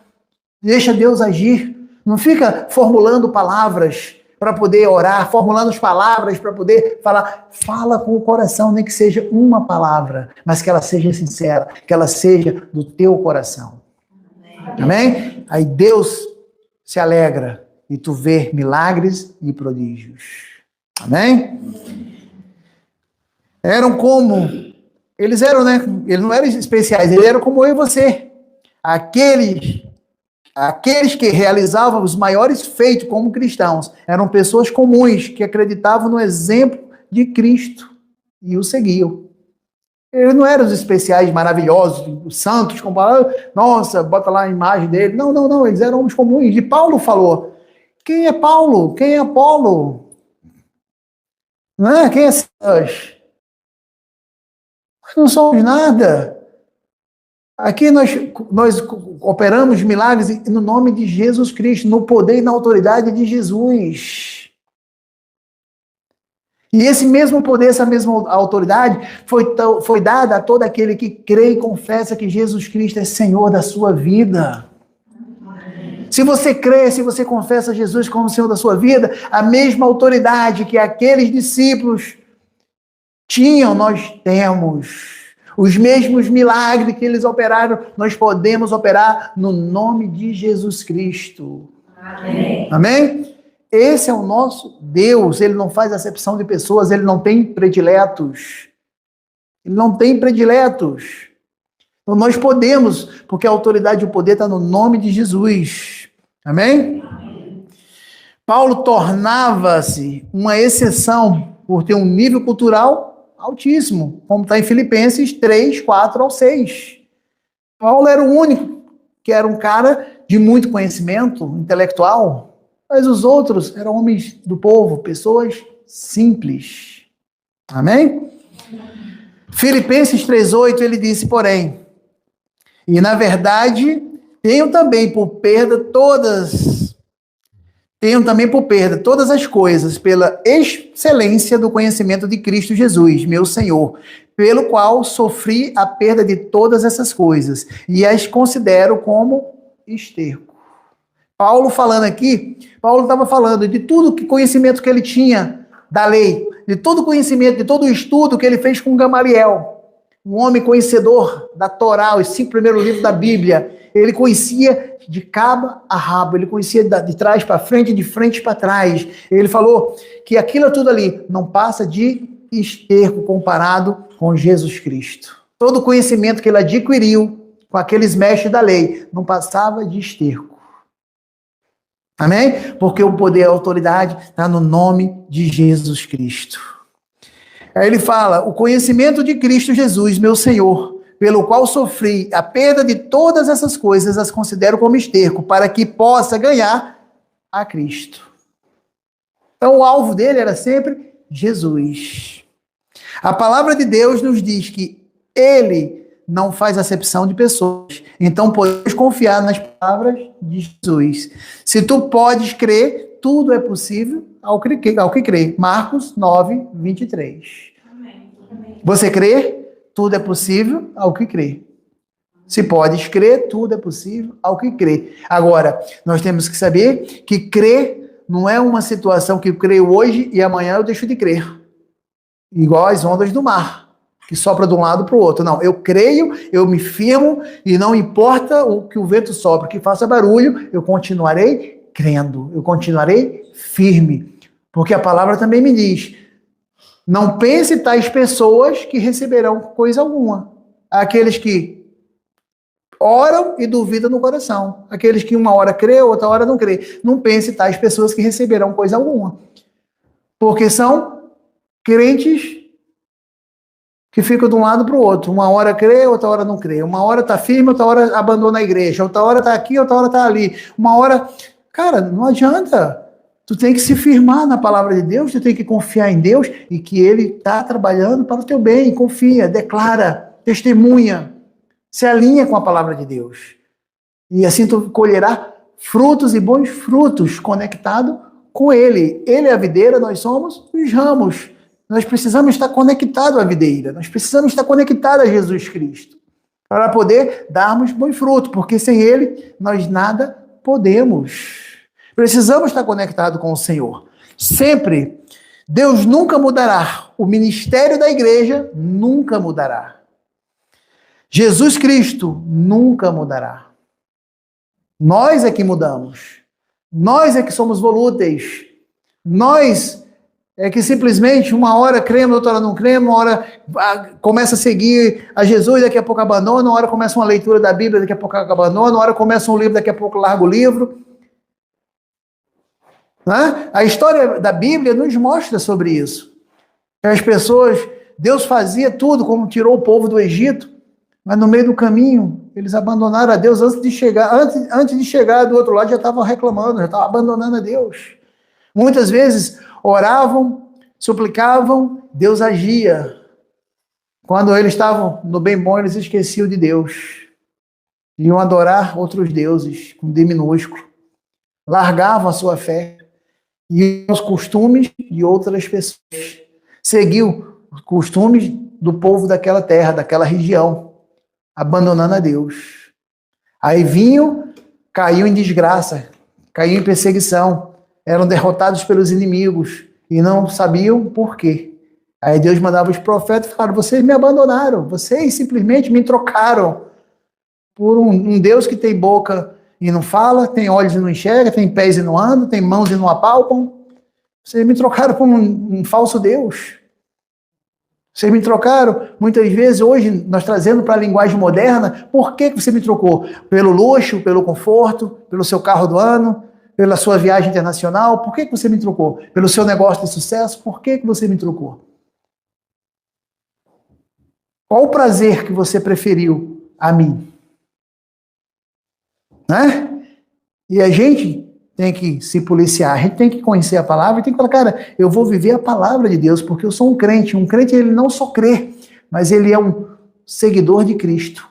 Deixa Deus agir. Não fica formulando palavras para poder orar, formulando as palavras para poder falar. Fala com o coração, nem que seja uma palavra, mas que ela seja sincera, que ela seja do teu coração. Amém? Aí Deus se alegra e tu vê milagres e prodígios. Amém? Eles eram, né? Eles não eram especiais, eles eram como eu e você. Aqueles que realizavam os maiores feitos como cristãos eram pessoas comuns que acreditavam no exemplo de Cristo e o seguiam. Eles não eram os especiais maravilhosos, os santos, como nossa, bota lá a imagem dele. Não, eles eram homens comuns. E Paulo falou: quem é Paulo? Quem é Apolo? Não é? Quem é Silas? Nós não somos nada. Aqui nós operamos milagres no nome de Jesus Cristo, no poder e na autoridade de Jesus. E esse mesmo poder, essa mesma autoridade foi dada a todo aquele que crê e confessa que Jesus Cristo é Senhor da sua vida. Se você crê, se você confessa Jesus como Senhor da sua vida, a mesma autoridade que aqueles discípulos tinham, nós temos. Os mesmos milagres que eles operaram, nós podemos operar no nome de Jesus Cristo. Amém? Amém? Esse é o nosso Deus. Ele não faz acepção de pessoas, ele não tem prediletos. Ele não tem prediletos. Então nós podemos, porque a autoridade e o poder está no nome de Jesus. Amém? Paulo tornava-se uma exceção por ter um nível cultural altíssimo, como está em Filipenses 3, 4 ao 6. Paulo era o único que era um cara de muito conhecimento intelectual, mas os outros eram homens do povo, pessoas simples. Amém? Filipenses 3:8, ele disse, porém, e na verdade, tenho também por perda todas as coisas pela excelência do conhecimento de Cristo Jesus, meu Senhor, pelo qual sofri a perda de todas essas coisas e as considero como esterco. Paulo falando aqui, Paulo estava falando de tudo que conhecimento que ele tinha da lei, de todo o conhecimento, de todo o estudo que ele fez com Gamaliel, um homem conhecedor da Torá, os 5 primeiros livros da Bíblia. Ele conhecia de cabo a rabo, ele conhecia de trás para frente, de frente para trás. Ele falou que aquilo tudo ali não passa de esterco comparado com Jesus Cristo. Todo o conhecimento que ele adquiriu com aqueles mestres da lei não passava de esterco. Amém? Porque o poder e a autoridade está no nome de Jesus Cristo. Aí ele fala, o conhecimento de Cristo Jesus, meu Senhor, pelo qual sofri a perda de todas essas coisas, as considero como esterco, para que possa ganhar a Cristo. Então o alvo dele era sempre Jesus. A palavra de Deus nos diz que ele não faz acepção de pessoas. Então podemos confiar nas palavras de Jesus. Se tu podes crer, tudo é possível ao que crê. Marcos 9, 23. Amém. Você crê? Tudo é possível ao que crê. Se podes crer, tudo é possível ao que crê. Agora, nós temos que saber que crer não é uma situação que eu creio hoje e amanhã eu deixo de crer. Igual as ondas do mar, que sopra de um lado para o outro. Não, eu creio, eu me firmo e não importa o que o vento sopra, que faça barulho, eu continuarei crendo, eu continuarei firme. Porque a palavra também me diz, não pense tais pessoas que receberão coisa alguma. Aqueles que oram e duvidam no coração. Aqueles que uma hora crê, outra hora não crê. Não pense tais pessoas que receberão coisa alguma. Porque são crentes que ficam de um lado para o outro. Uma hora crê, outra hora não crê. Uma hora está firme, outra hora abandona a igreja. Outra hora está aqui, outra hora está ali. Uma hora... Cara, não adianta. Tu tem que se firmar na palavra de Deus, tu tem que confiar em Deus e que Ele está trabalhando para o teu bem. Confia, declara, testemunha, se alinha com a palavra de Deus. E assim tu colherá frutos e bons frutos conectado com Ele. Ele é a videira, nós somos os ramos. Nós precisamos estar conectados à videira, nós precisamos estar conectados a Jesus Cristo para poder darmos bom fruto, porque sem Ele nós nada podemos. Precisamos estar conectados com o Senhor. Sempre. Deus nunca mudará. O ministério da igreja nunca mudará. Jesus Cristo nunca mudará. Nós é que mudamos. Nós é que somos volúteis. Nós é que simplesmente uma hora cremos, outra hora não cremos, uma hora começa a seguir a Jesus, daqui a pouco abandona, uma hora começa uma leitura da Bíblia, daqui a pouco abandona, uma hora começa um livro, daqui a pouco larga o livro. A história da Bíblia nos mostra sobre isso. As pessoas, Deus fazia tudo, como tirou o povo do Egito, mas no meio do caminho, eles abandonaram a Deus antes de chegar do outro lado, já estavam reclamando, já estavam abandonando a Deus. Muitas vezes oravam, suplicavam, Deus agia. Quando eles estavam no bem bom, eles esqueciam de Deus. Iam adorar outros deuses, com D minúsculo. Largavam a sua fé. E os costumes de outras pessoas. Seguiu os costumes do povo daquela terra, daquela região, abandonando a Deus. Aí vinham, caíam em desgraça, caíam em perseguição, eram derrotados pelos inimigos e não sabiam por quê. Aí Deus mandava os profetas e falaram: vocês me abandonaram, vocês simplesmente me trocaram por um Deus que tem boca e não fala, tem olhos e não enxerga, tem pés e não anda, tem mãos e não apalpam. Vocês me trocaram por um falso Deus. Vocês me trocaram, muitas vezes, hoje, nós trazendo para a linguagem moderna, por que você me trocou? Pelo luxo, pelo conforto, pelo seu carro do ano, pela sua viagem internacional, por que você me trocou? Pelo seu negócio de sucesso, por que você me trocou? Qual o prazer que você preferiu a mim? Né? E a gente tem que se policiar, a gente tem que conhecer a palavra e tem que falar: cara, eu vou viver a palavra de Deus, porque eu sou um crente. Um crente, ele não só crê, mas ele é um seguidor de Cristo.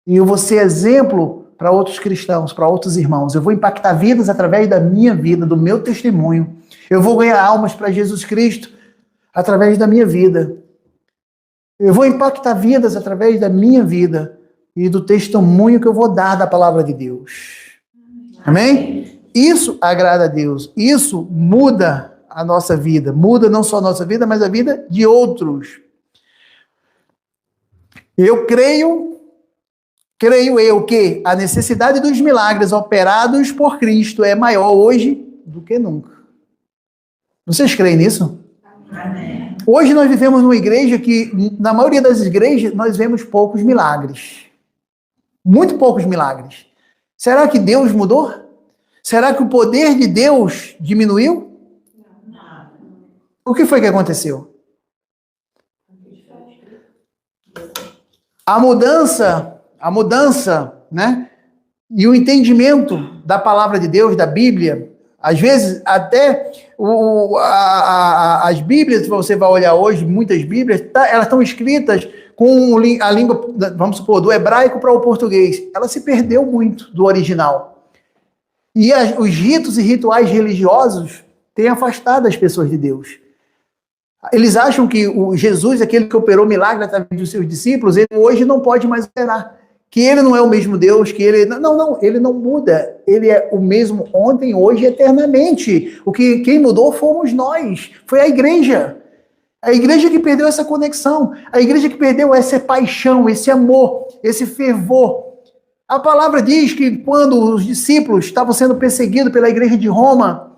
E eu vou ser exemplo para outros cristãos, para outros irmãos. Eu vou impactar vidas através da minha vida, do meu testemunho. Eu vou ganhar almas para Jesus Cristo através da minha vida. Eu vou impactar vidas através da minha vida e do testemunho que eu vou dar da palavra de Deus. Amém? Isso agrada a Deus. Isso muda a nossa vida. Muda não só a nossa vida, mas a vida de outros. Eu creio eu que a necessidade dos milagres operados por Cristo é maior hoje do que nunca. Vocês creem nisso? Amém. Hoje nós vivemos numa igreja que, na maioria das igrejas, nós vemos poucos milagres. Muito poucos milagres. Será que Deus mudou? Será que o poder de Deus diminuiu? Não. O que foi que aconteceu? A mudança, né? E o entendimento da palavra de Deus, da Bíblia, às vezes até as Bíblias, você vai olhar hoje, muitas Bíblias, elas estão escritas com a língua, vamos supor, do hebraico para o português. Ela se perdeu muito do original. E os ritos e rituais religiosos têm afastado as pessoas de Deus. Eles acham que o Jesus, aquele que operou milagre através dos seus discípulos, ele hoje não pode mais operar. Que ele não é o mesmo Deus, que ele... Não, ele não muda. Ele é o mesmo ontem, hoje e eternamente. Quem mudou fomos nós. Foi a igreja. A igreja que perdeu essa conexão. A igreja que perdeu essa paixão, esse amor, esse fervor. A palavra diz que quando os discípulos estavam sendo perseguidos pela igreja de Roma,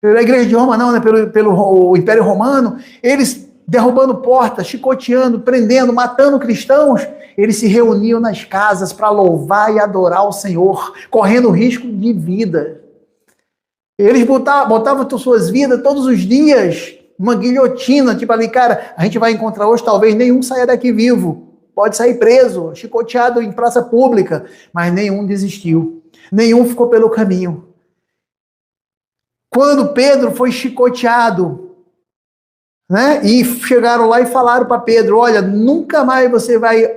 pelo Império Romano, eles derrubando portas, chicoteando, prendendo, matando cristãos, eles se reuniam nas casas para louvar e adorar o Senhor, correndo risco de vida. Eles botavam suas vidas todos os dias uma guilhotina, tipo ali, cara, a gente vai encontrar hoje, talvez nenhum saia daqui vivo. Pode sair preso, chicoteado em praça pública, mas nenhum desistiu. Nenhum ficou pelo caminho. Quando Pedro foi chicoteado, né? E chegaram lá e falaram para Pedro, olha, nunca mais você vai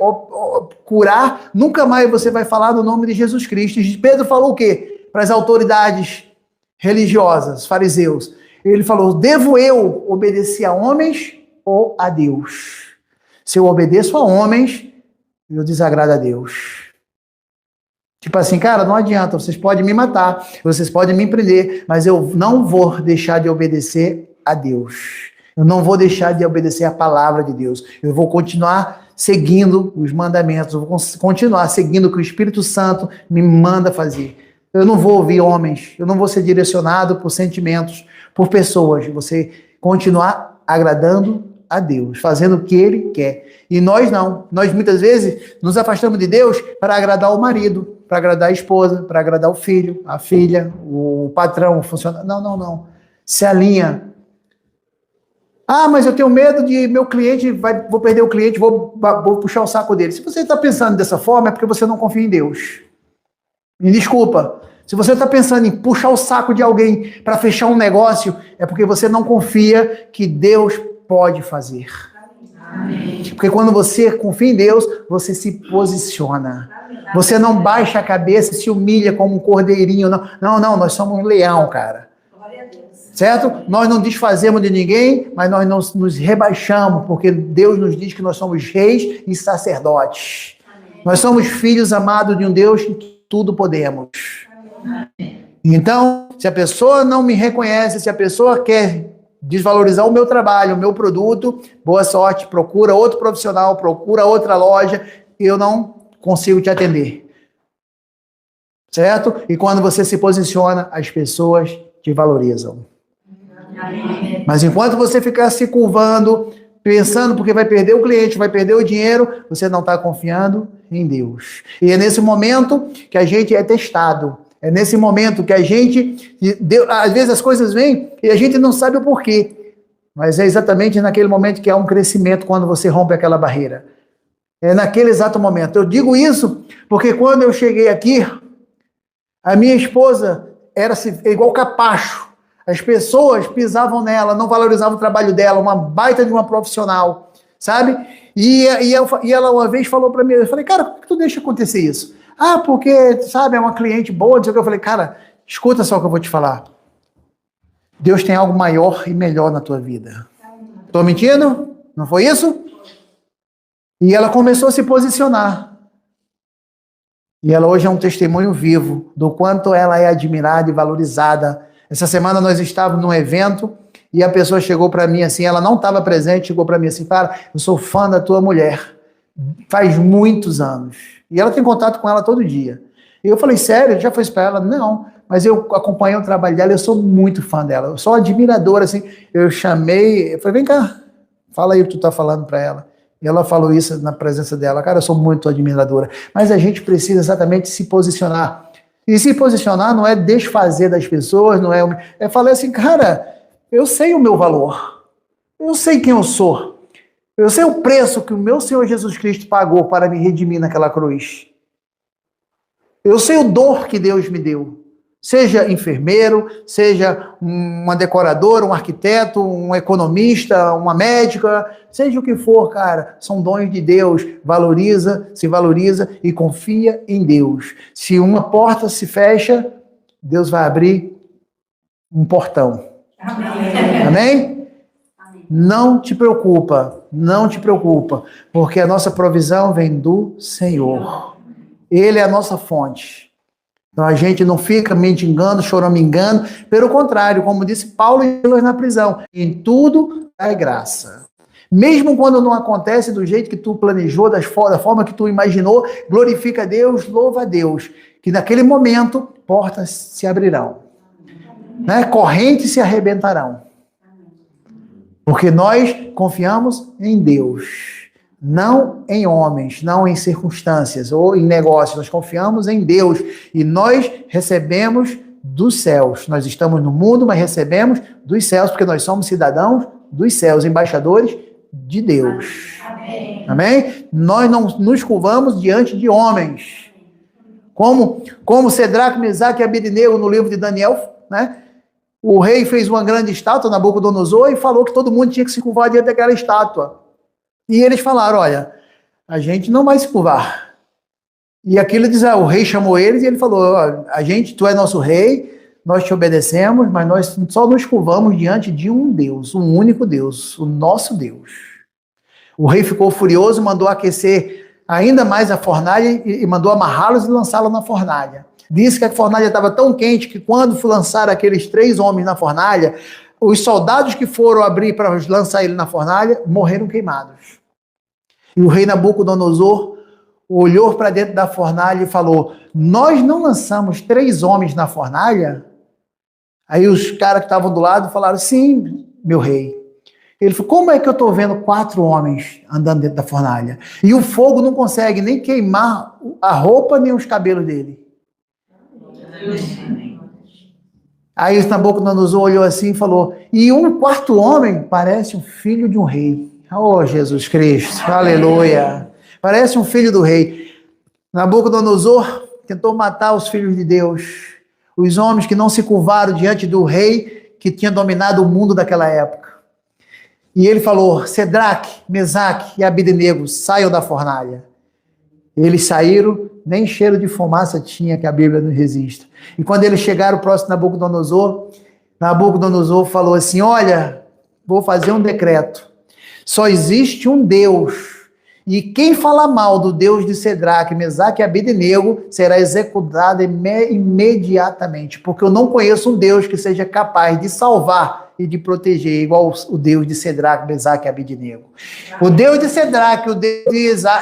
curar, nunca mais você vai falar no nome de Jesus Cristo. E Pedro falou o quê? Para as autoridades religiosas, fariseus. Ele falou, devo eu obedecer a homens ou a Deus? Se eu obedeço a homens, eu desagrado a Deus. Tipo assim, cara, não adianta, vocês podem me matar, vocês podem me prender, mas eu não vou deixar de obedecer a Deus. Eu não vou deixar de obedecer a palavra de Deus. Eu vou continuar seguindo os mandamentos, eu vou continuar seguindo o que o Espírito Santo me manda fazer. Eu não vou ouvir homens, eu não vou ser direcionado por sentimentos, por pessoas. Você continuar agradando a Deus, fazendo o que Ele quer. E nós não. Nós muitas vezes nos afastamos de Deus para agradar o marido, para agradar a esposa, para agradar o filho, a filha, o patrão, o funcionário. Não. Se alinha. Ah, mas eu tenho medo de meu cliente, vou perder o cliente, vou puxar o saco dele. Se você está pensando dessa forma, é porque você não confia em Deus. Me desculpa. Se você está pensando em puxar o saco de alguém para fechar um negócio, é porque você não confia que Deus pode fazer. Amém. Porque quando você confia em Deus, você se posiciona. Você não baixa a cabeça e se humilha como um cordeirinho. Não, nós somos um leão, cara. Certo? Nós não desfazemos de ninguém, mas nós não nos rebaixamos, porque Deus nos diz que nós somos reis e sacerdotes. Amém. Nós somos filhos amados de um Deus que tudo podemos. Amém. Então, se a pessoa não me reconhece, se a pessoa quer desvalorizar o meu trabalho, o meu produto, boa sorte, procura outro profissional, procura outra loja, eu não consigo te atender. Certo? E quando você se posiciona, as pessoas te valorizam. Amém. Mas enquanto você ficar se curvando, pensando porque vai perder o cliente, vai perder o dinheiro, você não está confiando em Deus. E é nesse momento que a gente é testado. É nesse momento que a gente, às vezes as coisas vêm e a gente não sabe o porquê. Mas é exatamente naquele momento que há um crescimento quando você rompe aquela barreira. É naquele exato momento. Eu digo isso porque quando eu cheguei aqui, a minha esposa era igual capacho. As pessoas pisavam nela, não valorizavam o trabalho dela, uma baita de uma profissional, sabe? E ela uma vez falou para mim, eu falei, cara, por que tu deixa acontecer isso? Ah, porque, sabe, é uma cliente boa, não sei o que. Eu falei, cara, escuta só o que eu vou te falar. Deus tem algo maior e melhor na tua vida. Estou mentindo? Não foi isso? E ela começou a se posicionar. E ela hoje é um testemunho vivo do quanto ela é admirada e valorizada. Essa semana nós estávamos num evento e a pessoa chegou para mim assim, ela não estava presente, chegou para mim assim, cara, eu sou fã da tua mulher. Faz muitos anos. E ela tem contato com ela todo dia. E eu falei, sério? Já foi isso para ela? Não. Mas eu acompanhei o trabalho dela, eu sou muito fã dela. Eu sou admiradora, assim. Eu chamei, eu falei, vem cá, fala aí o que tu tá falando para ela. E ela falou isso na presença dela. Cara, eu sou muito admiradora. Mas a gente precisa exatamente se posicionar. E se posicionar não é desfazer das pessoas, não é... É falar assim, cara, eu sei o meu valor. Eu sei quem eu sou. Eu sei o preço que o meu Senhor Jesus Cristo pagou para me redimir naquela cruz. Eu sei o dom que Deus me deu. Seja enfermeiro, seja uma decoradora, um arquiteto, um economista, uma médica, seja o que for, cara, são dons de Deus. Se valoriza e confia em Deus. Se uma porta se fecha, Deus vai abrir um portão. Amém? Amém? Não te preocupa, porque a nossa provisão vem do Senhor. Ele é a nossa fonte. Então a gente não fica mendigando, choramingando, pelo contrário, como disse Paulo e Silas na prisão, em tudo é graça. Mesmo quando não acontece do jeito que tu planejou, da forma que tu imaginou, glorifica a Deus, louva a Deus, que naquele momento portas se abrirão, né? Correntes se arrebentarão. Porque nós confiamos em Deus, não em homens, não em circunstâncias ou em negócios. Nós confiamos em Deus e nós recebemos dos céus. Nós estamos no mundo, mas recebemos dos céus porque nós somos cidadãos dos céus, embaixadores de Deus. Amém? Amém? Nós não nos curvamos diante de homens. Como Cedraque, Mesaque e Abednego no livro de Daniel, né? O rei fez uma grande estátua, Nabucodonosor, e falou que todo mundo tinha que se curvar diante daquela estátua. E eles falaram, olha, a gente não vai se curvar. E aquilo diz, o rei chamou eles e ele falou, tu é nosso rei, nós te obedecemos, mas nós só nos curvamos diante de um Deus, um único Deus, o nosso Deus. O rei ficou furioso, mandou aquecer ainda mais a fornalha e mandou amarrá-los e lançá-los na fornalha. Disse que a fornalha estava tão quente que quando lançaram aqueles 3 homens na fornalha, os soldados que foram abrir para lançar ele na fornalha morreram queimados. E o rei Nabucodonosor olhou para dentro da fornalha e falou, nós não lançamos 3 homens na fornalha? Aí os caras que estavam do lado falaram, sim, meu rei. Ele falou, como é que eu estou vendo 4 homens andando dentro da fornalha? E o fogo não consegue nem queimar a roupa nem os cabelos dele. Aí o Nabucodonosor olhou assim e falou, e um 4º homem parece um filho de um rei. Oh, Jesus Cristo, aleluia. Parece um filho do rei. Nabucodonosor tentou matar os filhos de Deus, os homens que não se curvaram diante do rei que tinha dominado o mundo daquela época. E ele falou, Cedraque, Mesaque e Abednego, saiam da fornalha. Eles saíram, nem cheiro de fumaça tinha, que a Bíblia não resiste. E quando eles chegaram próximo de Nabucodonosor falou assim, olha, vou fazer um decreto. Só existe um Deus. E quem fala mal do Deus de Cedraque, Mesaque e Abednego será executado imediatamente. Porque eu não conheço um Deus que seja capaz de salvar e de proteger, igual o Deus de Cedraque, Mesaque e Abednego. O Deus de Cedraque, o Deus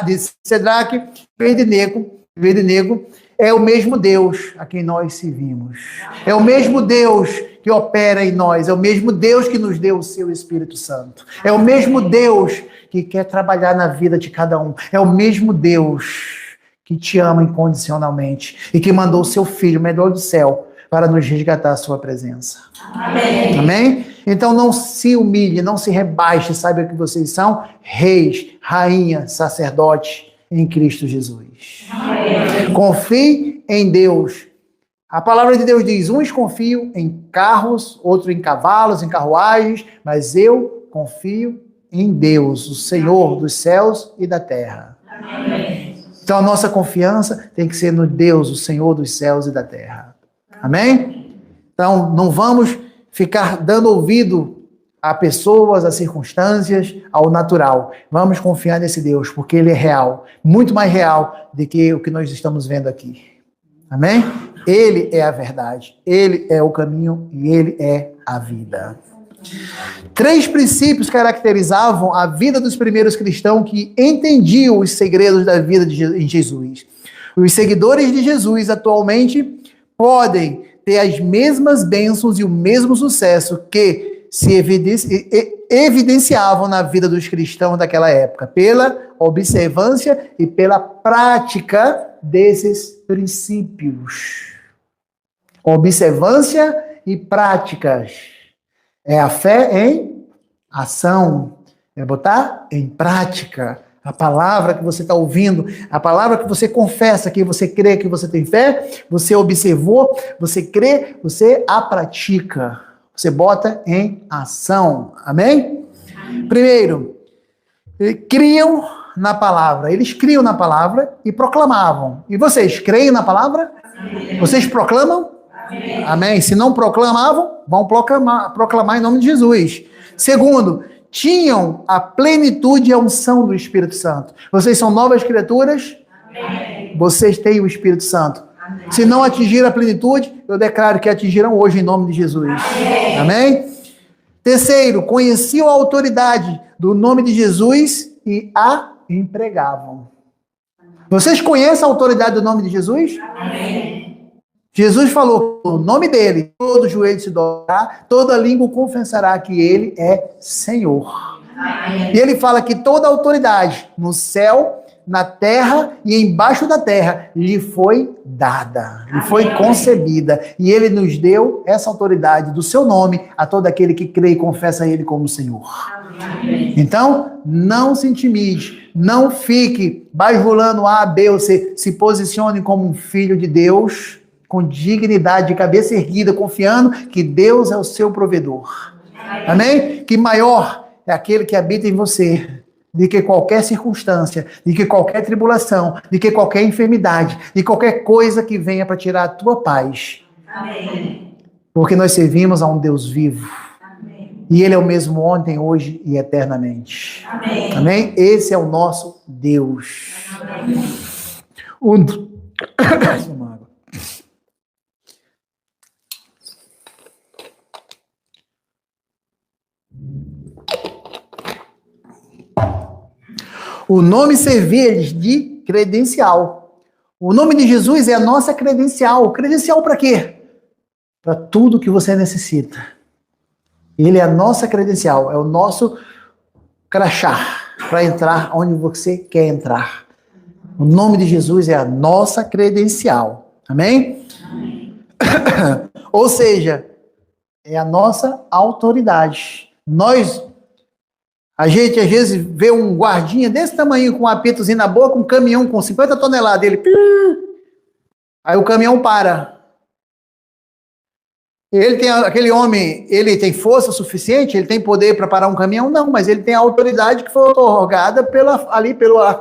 de Cedraque e Abednego é o mesmo Deus a quem nós servimos. É o mesmo Deus que opera em nós. É o mesmo Deus que nos deu o seu Espírito Santo. É o mesmo Deus que quer trabalhar na vida de cada um. É o mesmo Deus que te ama incondicionalmente e que mandou o seu Filho, o melhor do céu, para nos resgatar a sua presença. Amém. Amém? Então não se humilhe, não se rebaixe, saiba que vocês são reis, rainha, sacerdote em Cristo Jesus. Amém. Confie em Deus. A palavra de Deus diz, uns confiam em carros, outros em cavalos, em carruagens, mas eu confio em Deus, o Senhor dos céus e da terra. Amém. Então a nossa confiança tem que ser no Deus, o Senhor dos céus e da terra. Amém? Então, não vamos ficar dando ouvido a pessoas, a circunstâncias, ao natural. Vamos confiar nesse Deus, porque Ele é real. Muito mais real do que o que nós estamos vendo aqui. Amém? Ele é a verdade. Ele é o caminho e Ele é a vida. 3 princípios caracterizavam a vida dos primeiros cristãos que entendiam os segredos da vida em Jesus. Os seguidores de Jesus atualmente podem ter as mesmas bênçãos e o mesmo sucesso que se evidenciavam na vida dos cristãos daquela época, pela observância e pela prática desses princípios. Observância e práticas. É a fé em ação. É botar em prática. A palavra que você está ouvindo, a palavra que você confessa, que você crê, que você tem fé, você observou, você crê, você a pratica. Você bota em ação. Amém? Primeiro, criam na palavra. Eles criam na palavra e proclamavam. E vocês creem na palavra? Amém. Vocês proclamam? Amém. Amém. Se não proclamavam, vão proclamar em nome de Jesus. Segundo, tinham a plenitude e a unção do Espírito Santo. Vocês são novas criaturas? Amém. Vocês têm o Espírito Santo. Amém. Se não atingiram a plenitude, eu declaro que atingirão hoje em nome de Jesus. Amém. Amém? Terceiro, conheciam a autoridade do nome de Jesus e a empregavam. Vocês conhecem a autoridade do nome de Jesus? Amém. Jesus falou, o nome dele, todo joelho se dobrará, toda língua confessará que ele é Senhor. E ele fala que toda autoridade no céu, na terra e embaixo da terra lhe foi dada, lhe foi concebida. E ele nos deu essa autoridade do seu nome a todo aquele que crê e confessa ele como Senhor. Então, não se intimide, não fique bajulando A, B ou C, se posicione como um filho de Deus, com dignidade, de cabeça erguida, confiando que Deus é o seu provedor. Amém? Que maior é aquele que habita em você, de que qualquer circunstância, de que qualquer tribulação, de que qualquer enfermidade, de qualquer coisa que venha para tirar a tua paz. Amém. Porque nós servimos a um Deus vivo. Amém. E Ele é o mesmo ontem, hoje e eternamente. Amém. Amém? Esse é o nosso Deus. Amém. O nome servia-lhes de credencial. O nome de Jesus é a nossa credencial. Credencial para quê? Para tudo que você necessita. Ele é a nossa credencial, é o nosso crachá para entrar onde você quer entrar. O nome de Jesus é a nossa credencial. Amém? Amém. Ou seja, é a nossa autoridade. A gente, às vezes, vê um guardinha desse tamanho com um apitozinho na boca, um caminhão com 50 toneladas. Ele... Aí o caminhão para. Aquele homem, ele tem força suficiente? Ele tem poder para parar um caminhão? Não, mas ele tem a autoridade que foi otorgada pela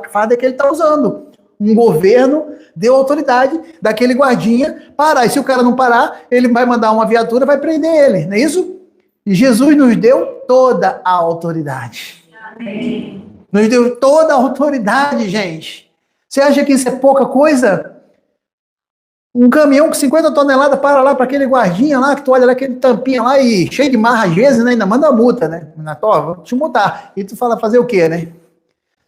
farda que ele está usando. Um governo deu autoridade daquele guardinha parar. E se o cara não parar, ele vai mandar uma viatura, vai prender ele. Não é isso? E Jesus nos deu toda a autoridade. Amém. Nos deu toda a autoridade, gente. Você acha que isso é pouca coisa? Um caminhão com 50 toneladas para lá, para aquele guardinha lá, que tu olha lá, aquele tampinha lá e cheio de marra às vezes, né? Ainda manda multa, né? Vou te multar. E tu fala, fazer o quê, né?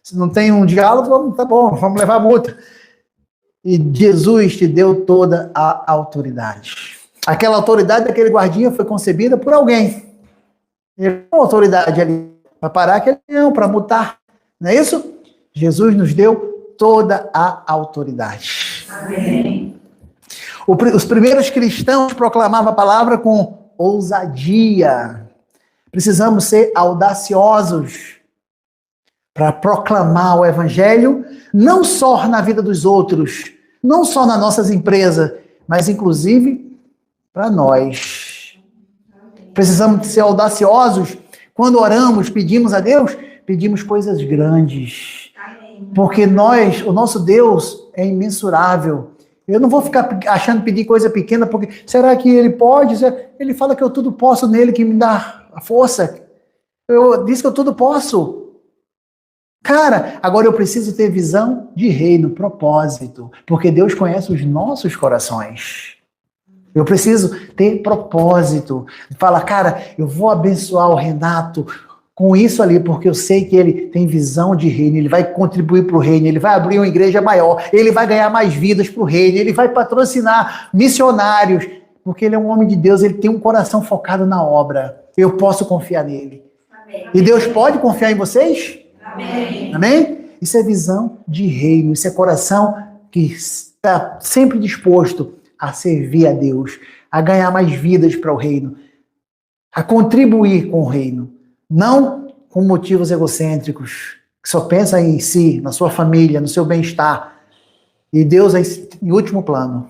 Se não tem um diálogo, tá bom, vamos levar a multa. E Jesus te deu toda a autoridade. Aquela autoridade daquele guardinha foi concebida por alguém. Ele tem uma autoridade ali para parar aquele não, para multar. Não é isso? Jesus nos deu toda a autoridade. Amém. Os primeiros cristãos proclamavam a palavra com ousadia. Precisamos ser audaciosos para proclamar o evangelho, não só na vida dos outros, não só nas nossas empresas, mas inclusive para nós. Precisamos ser audaciosos. Quando oramos, pedimos a Deus, pedimos coisas grandes. Porque o nosso Deus é imensurável. Eu não vou ficar achando pedir coisa pequena, porque será que Ele pode? Ele fala que eu tudo posso nele, que me dá a força. Eu disse que eu tudo posso. Cara, agora eu preciso ter visão de reino, propósito, porque Deus conhece os nossos corações. Eu preciso ter propósito. Fala, cara, eu vou abençoar o Renato com isso ali, porque eu sei que ele tem visão de reino, ele vai contribuir para o reino, ele vai abrir uma igreja maior, ele vai ganhar mais vidas para o reino, ele vai patrocinar missionários, porque ele é um homem de Deus, ele tem um coração focado na obra. Eu posso confiar nele. Amém. E Deus pode confiar em vocês? Amém. Amém? Isso é visão de reino, isso é coração que está sempre disposto a servir a Deus, a ganhar mais vidas para o reino, a contribuir com o reino, não com motivos egocêntricos, que só pensa em si, na sua família, no seu bem-estar, e Deus é em último plano.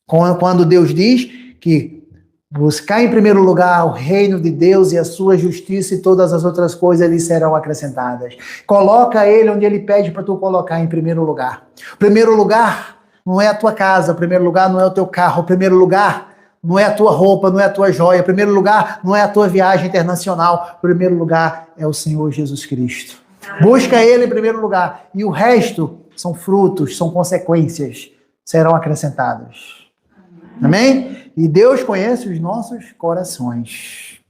Quando Deus diz que buscar em primeiro lugar o reino de Deus e a sua justiça e todas as outras coisas lhe serão acrescentadas. Coloca ele onde ele pede para tu colocar em primeiro lugar. Primeiro lugar não é a tua casa, o primeiro lugar não é o teu carro, o primeiro lugar não é a tua roupa, não é a tua joia, o primeiro lugar não é a tua viagem internacional, o primeiro lugar é o Senhor Jesus Cristo. Busca Ele em primeiro lugar, e o resto são frutos, são consequências, serão acrescentados. Amém? E Deus conhece os nossos corações.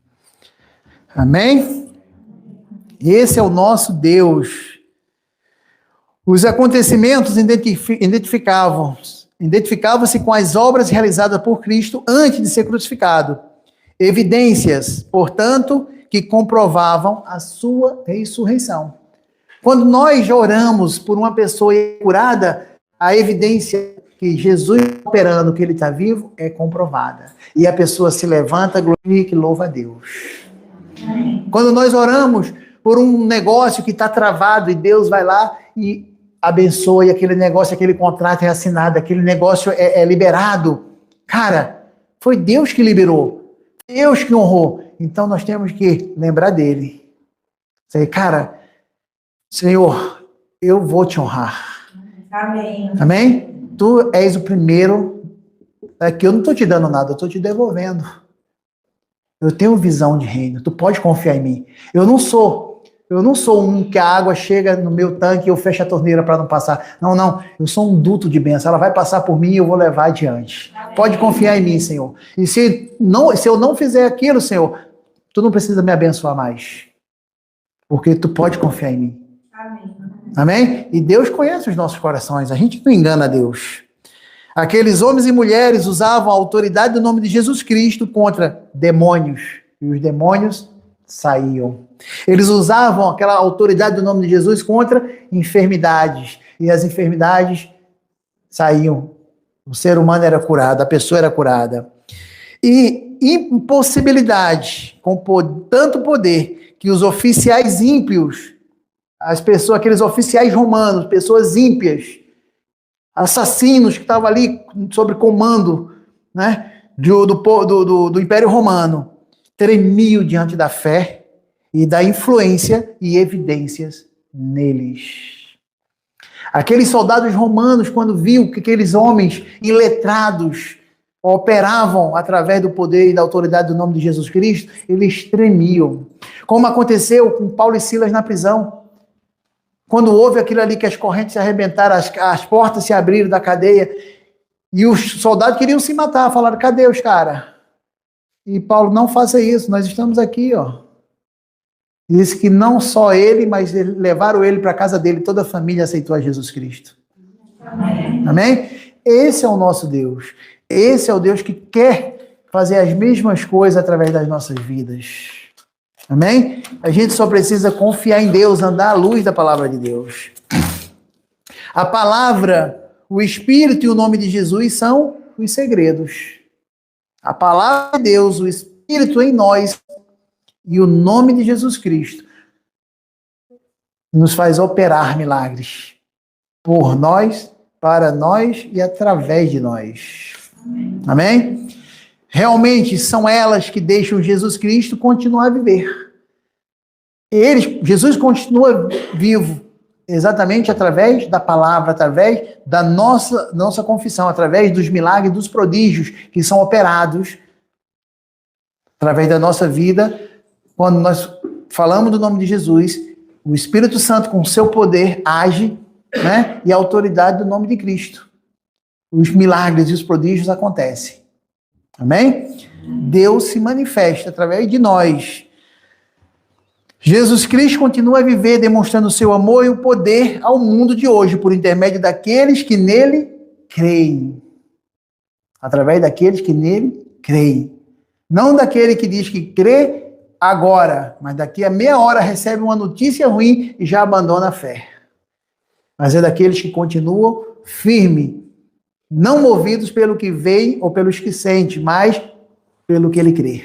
Amém? Esse é o nosso Deus. Os acontecimentos identificavam-se com as obras realizadas por Cristo antes de ser crucificado. Evidências, portanto, que comprovavam a sua ressurreição. Quando nós oramos por uma pessoa curada, a evidência que Jesus está operando, que ele está vivo, é comprovada. E a pessoa se levanta, glorifica e louva a Deus. Quando nós oramos por um negócio que está travado e Deus vai lá e abençoa e aquele negócio, aquele contrato é assinado, aquele negócio é liberado. Cara, foi Deus que liberou. Deus que honrou. Então nós temos que lembrar dele. Cara, Senhor, eu vou te honrar. Amém. Amém? Tu és o primeiro. Aqui eu não estou te dando nada, eu estou te devolvendo. Eu tenho visão de reino. Tu pode confiar em mim. Eu não sou um que a água chega no meu tanque e eu fecho a torneira para não passar. Não. Eu sou um duto de bênção. Ela vai passar por mim e eu vou levar adiante. Amém. Pode confiar em mim, Senhor. E se eu não fizer aquilo, Senhor, tu não precisa me abençoar mais. Porque tu pode confiar em mim. Amém. Amém? E Deus conhece os nossos corações. A gente não engana a Deus. Aqueles homens e mulheres usavam a autoridade do nome de Jesus Cristo contra demônios. E os demônios saíam. Eles usavam aquela autoridade do nome de Jesus contra enfermidades. E as enfermidades saíam. O ser humano era curado, a pessoa era curada. E impossibilidade, com tanto poder, que os oficiais ímpios, aqueles oficiais romanos, pessoas ímpias, assassinos que estavam ali sob comando, né, do Império Romano, tremiam diante da fé e da influência e evidências neles. Aqueles soldados romanos, quando viam que aqueles homens iletrados operavam através do poder e da autoridade do nome de Jesus Cristo, eles tremiam. Como aconteceu com Paulo e Silas na prisão. Quando houve aquilo ali que as correntes se arrebentaram, as portas se abriram da cadeia, e os soldados queriam se matar, falaram, cadê os caras? E Paulo, não faça isso, nós estamos aqui, ó. Disse que não só ele, mas levaram ele para a casa dele, toda a família aceitou a Jesus Cristo. Amém? Amém? Esse é o nosso Deus. Esse é o Deus que quer fazer as mesmas coisas através das nossas vidas. Amém? A gente só precisa confiar em Deus, andar à luz da palavra de Deus. A palavra, o Espírito e o nome de Jesus são os segredos. A palavra de Deus, o Espírito em nós e o nome de Jesus Cristo nos faz operar milagres. Por nós, para nós e através de nós. Amém? Realmente são elas que deixam Jesus Cristo continuar a viver. Jesus continua vivo exatamente através da palavra, através da nossa confissão, através dos milagres, dos prodígios que são operados através da nossa vida. Quando nós falamos do nome de Jesus, o Espírito Santo com seu poder age, né? E a autoridade do nome de Cristo. Os milagres e os prodígios acontecem. Amém? Deus se manifesta através de nós. Jesus Cristo continua a viver demonstrando o seu amor e o poder ao mundo de hoje por intermédio daqueles que nele creem. Através daqueles que nele creem. Não daquele que diz que crê agora, mas daqui a meia hora recebe uma notícia ruim e já abandona a fé. Mas é daqueles que continuam firmes, não movidos pelo que veem ou pelos que sente, mas pelo que ele crê.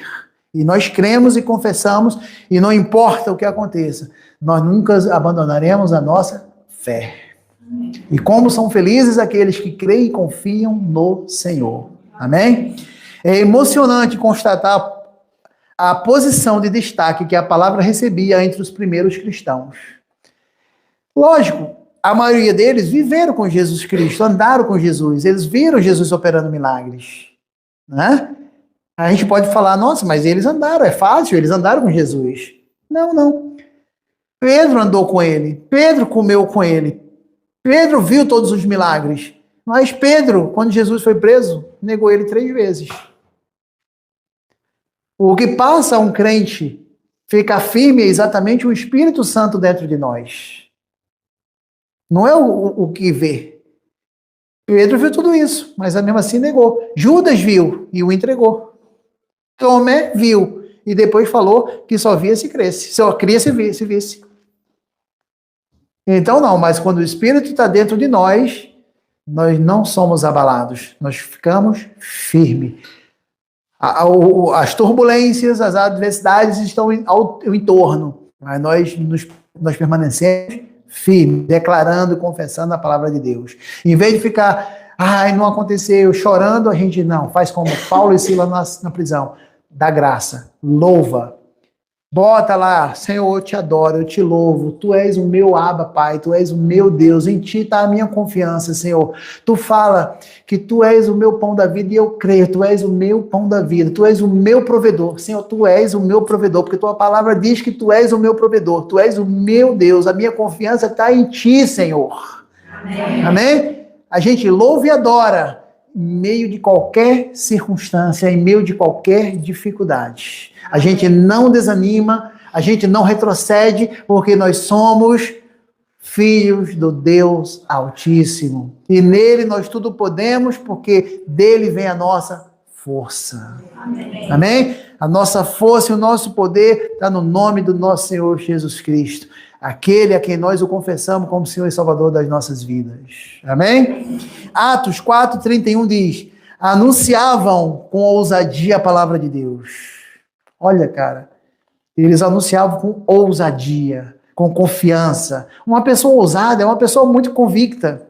E nós cremos e confessamos, e não importa o que aconteça, nós nunca abandonaremos a nossa fé. E como são felizes aqueles que creem e confiam no Senhor. Amém? É emocionante constatar a posição de destaque que a palavra recebia entre os primeiros cristãos. Lógico, a maioria deles viveram com Jesus Cristo, andaram com Jesus, eles viram Jesus operando milagres, né? A gente pode falar, nossa, mas eles andaram, é fácil, eles andaram com Jesus. Não. Pedro andou com ele, Pedro comeu com ele, Pedro viu todos os milagres, mas Pedro, quando Jesus foi preso, negou ele 3 vezes. O que passa a um crente ficar firme é exatamente o Espírito Santo dentro de nós. Não é o que vê. Pedro viu tudo isso, mas mesmo assim negou. Judas viu e o entregou. Tomé viu e depois falou que só via se cresce, só cria se visse. Então não, mas quando o Espírito está dentro de nós não somos abalados, nós ficamos firmes. As turbulências, as adversidades estão ao entorno, mas nós permanecemos firmes, declarando e confessando a palavra de Deus. Em vez de ficar, não aconteceu, chorando, a gente não, faz como Paulo e Silas na prisão, dá graça, louva, bota lá, Senhor, eu te adoro, eu te louvo, tu és o meu Abba, Pai, tu és o meu Deus, em ti está a minha confiança, Senhor. Tu fala que tu és o meu pão da vida e eu creio, tu és o meu pão da vida, tu és o meu provedor, Senhor, tu és o meu provedor, porque tua palavra diz que tu és o meu provedor, tu és o meu Deus, a minha confiança está em ti, Senhor. Amém? Amém? A gente louva e adora em meio de qualquer circunstância, em meio de qualquer dificuldade. A gente não desanima, a gente não retrocede, porque nós somos filhos do Deus Altíssimo. E nele nós tudo podemos, porque dele vem a nossa força. Amém? Amém? A nossa força e o nosso poder está no nome do nosso Senhor Jesus Cristo. Aquele a quem nós o confessamos como Senhor e Salvador das nossas vidas. Amém? Atos 4:31 diz, anunciavam com ousadia a palavra de Deus. Olha, cara, eles anunciavam com ousadia, com confiança. Uma pessoa ousada é uma pessoa muito convicta,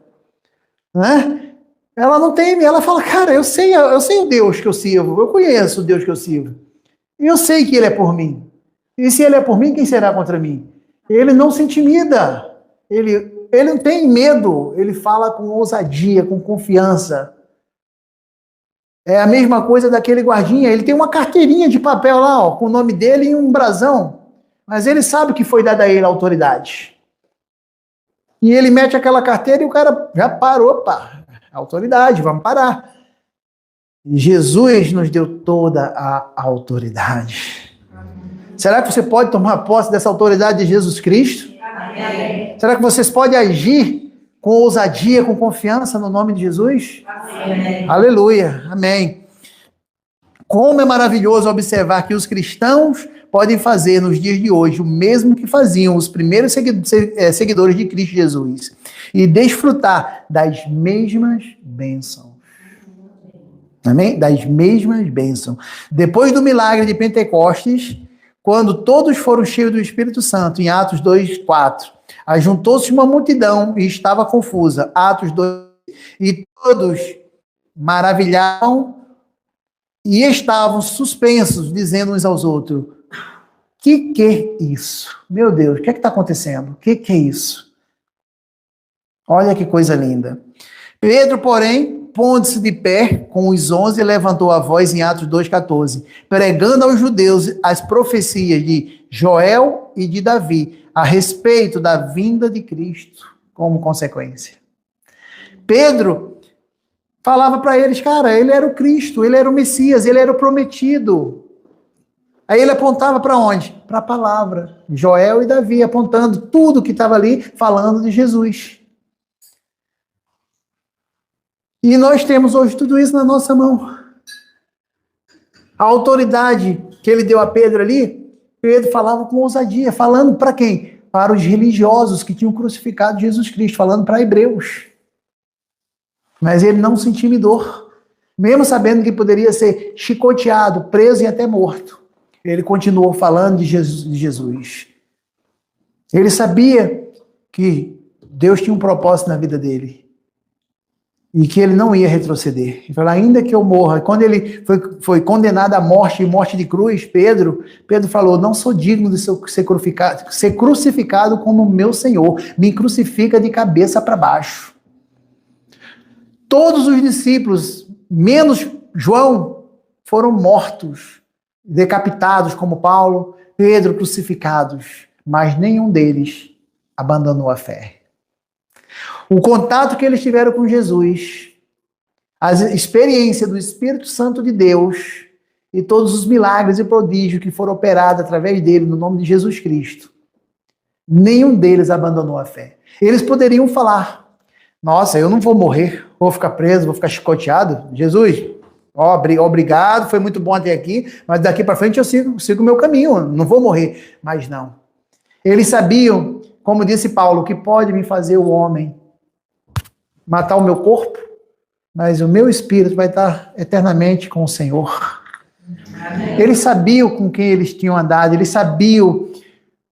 né? Ela não teme, ela fala, cara, eu sei o Deus que eu sirvo, eu conheço o Deus que eu sirvo. E eu sei que Ele é por mim. E se Ele é por mim, quem será contra mim? Ele não se intimida, ele não tem medo, ele fala com ousadia, com confiança. É a mesma coisa daquele guardinha, ele tem uma carteirinha de papel lá, com o nome dele e um brasão, mas ele sabe que foi dada a ele a autoridade. E ele mete aquela carteira e o cara já parou, opa, autoridade, vamos parar. E Jesus nos deu toda a autoridade. Será que você pode tomar posse dessa autoridade de Jesus Cristo? Amém. Será que vocês podem agir com ousadia, com confiança no nome de Jesus? Amém. Aleluia. Amém. Como é maravilhoso observar que os cristãos podem fazer nos dias de hoje o mesmo que faziam os primeiros seguidores de Cristo Jesus e desfrutar das mesmas bênçãos. Amém? Das mesmas bênçãos. Depois do milagre de Pentecostes, quando todos foram cheios do Espírito Santo, em Atos 2:4, ajuntou-se uma multidão e estava confusa. Atos 2, e todos maravilhavam e estavam suspensos, dizendo uns aos outros, que é isso? Meu Deus, o que está acontecendo? O que é isso? Olha que coisa linda. Pedro, porém, pondo-se de pé com os 11, levantou a voz em Atos 2,14, pregando aos judeus as profecias de Joel e de Davi a respeito da vinda de Cristo como consequência. Pedro falava para eles, cara, ele era o Cristo, ele era o Messias, ele era o prometido. Aí ele apontava para onde? Para a palavra. Joel e Davi, apontando tudo que estava ali, falando de Jesus. E nós temos hoje tudo isso na nossa mão. A autoridade que ele deu a Pedro ali, Pedro falava com ousadia, falando para quem? Para os religiosos que tinham crucificado Jesus Cristo, falando para hebreus. Mas ele não se intimidou. Mesmo sabendo que poderia ser chicoteado, preso e até morto, ele continuou falando de Jesus. Ele sabia que Deus tinha um propósito na vida dele. E que ele não ia retroceder. Ele falou, ainda que eu morra. Quando ele foi condenado à morte, e morte de cruz, Pedro falou, não sou digno de ser crucificado como meu Senhor. Me crucifica de cabeça para baixo. Todos os discípulos, menos João, foram mortos, decapitados como Paulo, Pedro crucificados. Mas nenhum deles abandonou a fé. O contato que eles tiveram com Jesus, a experiência do Espírito Santo de Deus e todos os milagres e prodígios que foram operados através dele no nome de Jesus Cristo, nenhum deles abandonou a fé. Eles poderiam falar, nossa, eu não vou morrer, vou ficar preso, vou ficar chicoteado. Jesus, Obrigado, foi muito bom até aqui, mas daqui para frente eu sigo o meu caminho, não vou morrer. Mas não. Eles sabiam, como disse Paulo, que pode me fazer o homem matar o meu corpo, mas o meu espírito vai estar eternamente com o Senhor. Amém. Eles sabiam com quem eles tinham andado, eles sabiam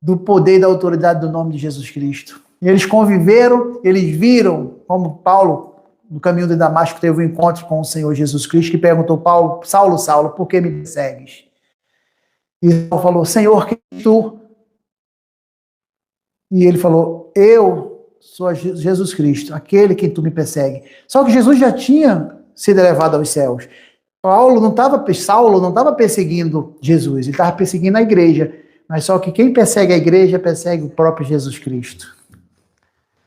do poder e da autoridade do nome de Jesus Cristo. Eles conviveram, eles viram, como Paulo, no caminho de Damasco, teve um encontro com o Senhor Jesus Cristo, que perguntou, Paulo, Saulo, por que me persegues? E Paulo falou, Senhor, quem és tu? E ele falou, eu sou Jesus Cristo, aquele que tu me persegue. Só que Jesus já tinha sido elevado aos céus. Saulo não estava perseguindo Jesus, ele estava perseguindo a igreja. Mas só que quem persegue a igreja, persegue o próprio Jesus Cristo.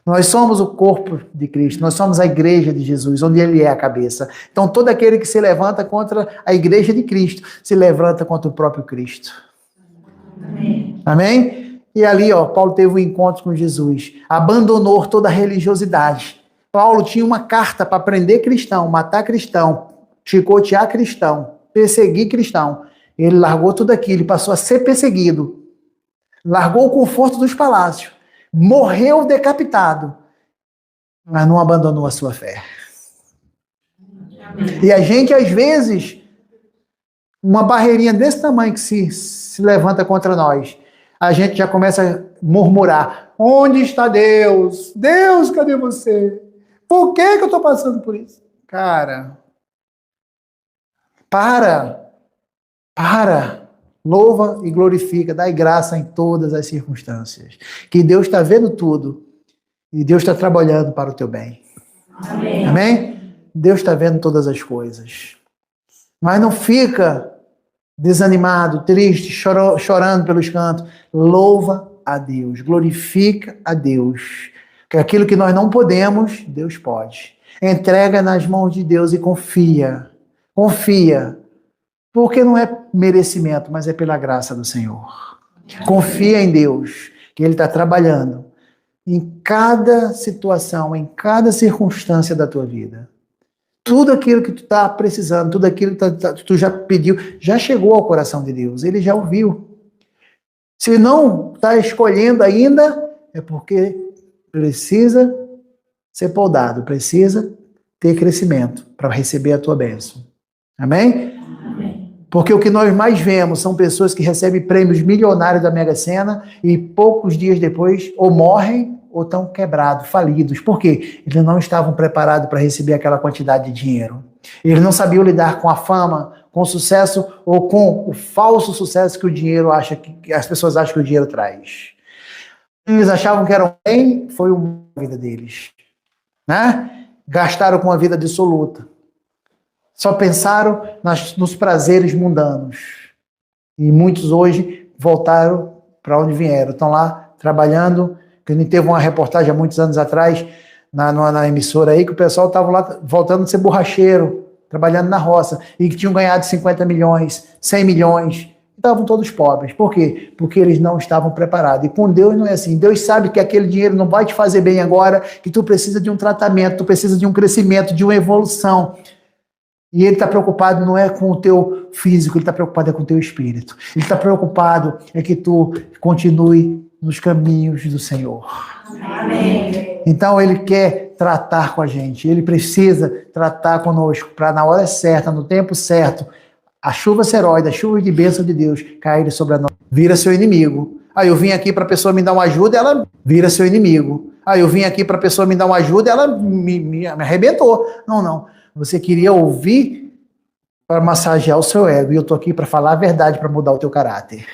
Nós somos o corpo de Cristo, nós somos a igreja de Jesus, onde ele é a cabeça. Então todo aquele que se levanta contra a igreja de Cristo, se levanta contra o próprio Cristo. Amém? Amém? E ali, Paulo teve um encontro com Jesus, abandonou toda a religiosidade. Paulo tinha uma carta para prender cristão, matar cristão, chicotear cristão, perseguir cristão. Ele largou tudo aquilo, ele passou a ser perseguido. Largou o conforto dos palácios. Morreu decapitado, mas não abandonou a sua fé. Amém. E a gente, às vezes, uma barreirinha desse tamanho que se levanta contra nós, a gente já começa a murmurar, onde está Deus? Deus, cadê você? Por que eu estou passando por isso? Cara, para, louva e glorifica, dai graça em todas as circunstâncias. Que Deus está vendo tudo e Deus está trabalhando para o teu bem. Amém? Amém? Deus está vendo todas as coisas. Mas não fica desanimado, triste, chorando pelos cantos. Louva a Deus, glorifica a Deus. Que aquilo que nós não podemos, Deus pode. Entrega nas mãos de Deus e confia. Confia. Porque não é merecimento, mas é pela graça do Senhor. Confia em Deus, que Ele está trabalhando em cada situação, em cada circunstância da tua vida. Tudo aquilo que tu está precisando, tudo aquilo que tu já pediu, já chegou ao coração de Deus. Ele já ouviu. Se não está escolhendo ainda, é porque precisa ser podado, precisa ter crescimento para receber a tua bênção. Amém? Porque o que nós mais vemos são pessoas que recebem prêmios milionários da Mega Sena e poucos dias depois ou morrem ou estão quebrados, falidos. Por quê? Eles não estavam preparados para receber aquela quantidade de dinheiro. Eles não sabiam lidar com a fama, com o sucesso ou com o falso sucesso que o dinheiro acha, que as pessoas acham que o dinheiro traz. Eles achavam que eram bem, foi uma vida deles. Né? Gastaram com a vida dissoluta. Só pensaram nos prazeres mundanos. E muitos hoje voltaram para onde vieram. Estão lá trabalhando. Que a gente teve uma reportagem há muitos anos atrás, na emissora aí, que o pessoal estava lá voltando a ser borracheiro, trabalhando na roça, e que tinham ganhado 50 milhões, 100 milhões. Estavam todos pobres. Por quê? Porque eles não estavam preparados. E com Deus não é assim. Deus sabe que aquele dinheiro não vai te fazer bem agora, que tu precisa de um tratamento, tu precisa de um crescimento, de uma evolução. E ele está preocupado não é com o teu físico, ele está preocupado com o teu espírito. Ele está preocupado é que tu continue nos caminhos do Senhor. Amém. Então ele quer tratar com a gente, ele precisa tratar conosco para na hora certa, no tempo certo, a chuva seróide, a chuva de bênção de Deus cair sobre nós. Vira seu inimigo. Aí eu vim aqui para a pessoa me dar uma ajuda, ela vira seu inimigo. Aí eu vim aqui para a pessoa me dar uma ajuda, ela me arrebentou. Não. Você queria ouvir para massagear o seu ego. E eu estou aqui para falar a verdade, para mudar o teu caráter.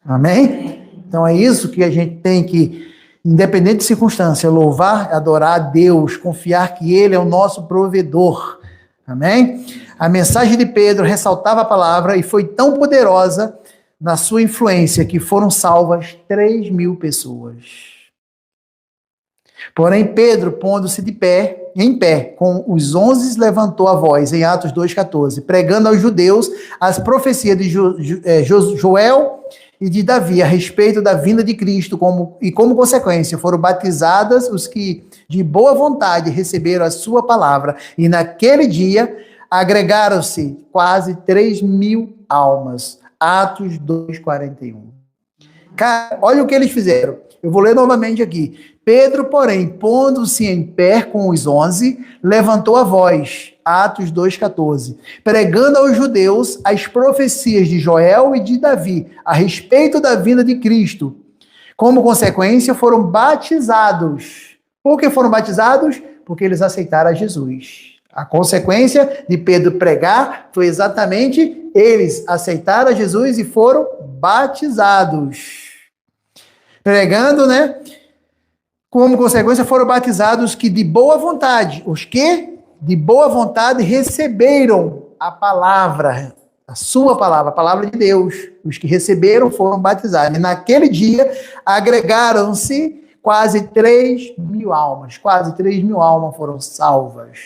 Amém? Então é isso que a gente tem que, independente de circunstância, louvar, adorar a Deus, confiar que Ele é o nosso provedor. Amém? A mensagem de Pedro ressaltava a palavra e foi tão poderosa na sua influência que foram salvas 3.000 pessoas. Porém, Pedro, pondo-se em pé, com os 11, levantou a voz, em Atos 2,14, pregando aos judeus as profecias de Joel e de Davi a respeito da vinda de Cristo, como consequência foram batizadas os que de boa vontade receberam a sua palavra. E naquele dia agregaram-se quase 3.000 almas. Atos 2:41. Cara, olha o que eles fizeram. Eu vou ler novamente aqui. Pedro, porém, pondo-se em pé com os 11, levantou a voz. Atos 2:14. Pregando aos judeus as profecias de Joel e de Davi a respeito da vinda de Cristo. Como consequência, foram batizados. Por que foram batizados? Porque eles aceitaram a Jesus. A consequência de Pedro pregar foi exatamente eles aceitaram a Jesus e foram batizados. Pregando, né? Como consequência, foram batizados que de boa vontade. Os que de boa vontade receberam a palavra, a sua palavra, a palavra de Deus. Os que receberam foram batizados. E naquele dia agregaram-se quase 3.000 almas. Quase 3.000 almas foram salvas.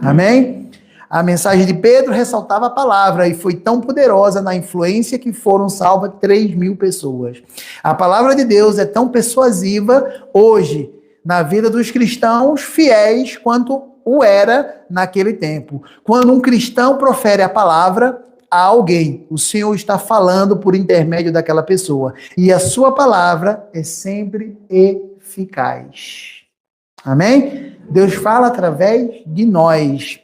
Amém? A mensagem de Pedro ressaltava a palavra e foi tão poderosa na influência que foram salvas 3.000 pessoas. A palavra de Deus é tão persuasiva hoje na vida dos cristãos fiéis quanto o era naquele tempo. Quando um cristão profere a palavra a alguém, o Senhor está falando por intermédio daquela pessoa. E a sua palavra é sempre eficaz. Amém? Deus fala através de nós.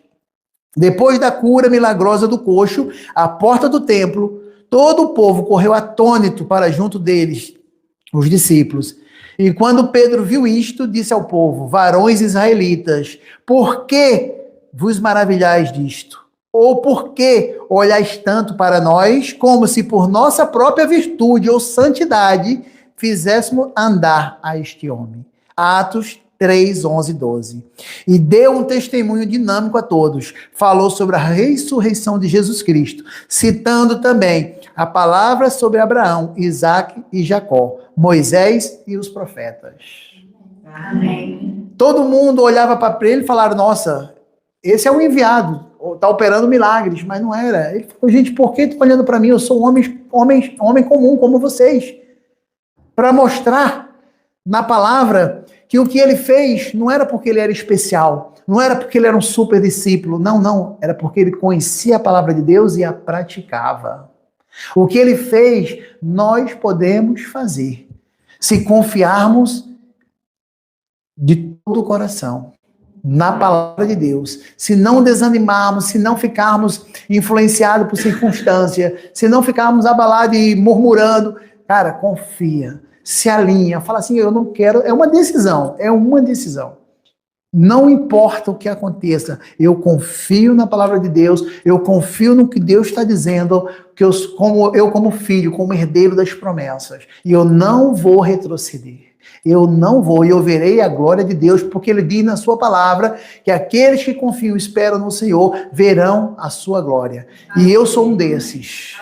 Depois da cura milagrosa do coxo, à porta do templo, todo o povo correu atônito para junto deles, os discípulos. E quando Pedro viu isto, disse ao povo: varões israelitas, por que vos maravilhais disto? Ou por que olhais tanto para nós, como se por nossa própria virtude ou santidade fizéssemos andar a este homem? Atos 3, 11, 12. E deu um testemunho dinâmico a todos. Falou sobre a ressurreição de Jesus Cristo, citando também a palavra sobre Abraão, Isaque e Jacó, Moisés e os profetas. Amém. Todo mundo olhava para ele e falaram: nossa, esse é o enviado, está operando milagres, mas não era. Ele falou: gente, por que estão olhando para mim? Eu sou um homem comum como vocês. Para mostrar na palavra que o que ele fez não era porque ele era especial, não era porque ele era um super discípulo, não, era porque ele conhecia a palavra de Deus e a praticava. O que ele fez, nós podemos fazer, se confiarmos de todo o coração na palavra de Deus, se não desanimarmos, se não ficarmos influenciados por circunstância, se não ficarmos abalados e murmurando, cara, confia. Se alinha, fala assim: eu não quero, é uma decisão. Não importa o que aconteça, eu confio na palavra de Deus, eu confio no que Deus está dizendo, que eu como filho, como herdeiro das promessas, e eu não vou retroceder. Eu não vou, e eu verei a glória de Deus, porque ele diz na sua palavra que aqueles que confiam e esperam no Senhor verão a sua glória. E eu sou um desses.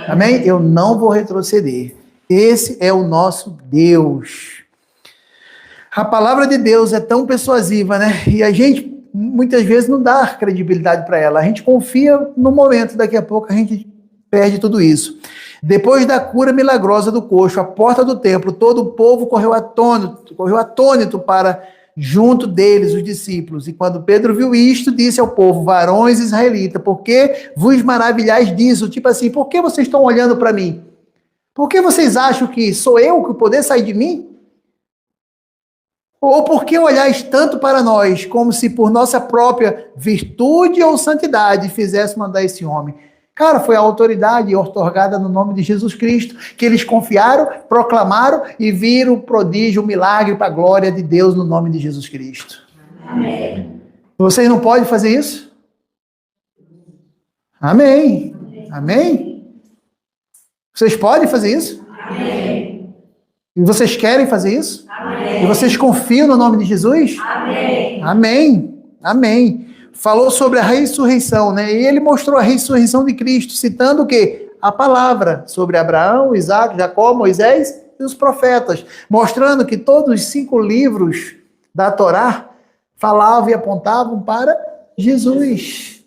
Amém? Eu não vou retroceder. Esse é o nosso Deus. A palavra de Deus é tão persuasiva, né? E a gente, muitas vezes, não dá credibilidade para ela. A gente confia no momento, daqui a pouco a gente perde tudo isso. Depois da cura milagrosa do coxo, à porta do templo, todo o povo correu atônito para junto deles, os discípulos. E quando Pedro viu isto, disse ao povo: varões israelitas, por que vos maravilhais disso? Tipo assim, por que vocês estão olhando para mim? Por que vocês acham que sou eu que o poder sai de mim? Ou por que olhais tanto para nós, como se por nossa própria virtude ou santidade fizéssemos andar esse homem? Cara, foi a autoridade outorgada no nome de Jesus Cristo, que eles confiaram, proclamaram e viram o prodígio, o milagre para a glória de Deus no nome de Jesus Cristo. Amém. Vocês não podem fazer isso? Amém. Amém? Vocês podem fazer isso? Amém. E vocês querem fazer isso? Amém. E vocês confiam no nome de Jesus? Amém. Amém. Amém. Falou sobre a ressurreição, né? E ele mostrou a ressurreição de Cristo, citando o quê? A palavra sobre Abraão, Isaque, Jacó, Moisés e os profetas, mostrando que todos os 5 livros da Torá falavam e apontavam para Jesus.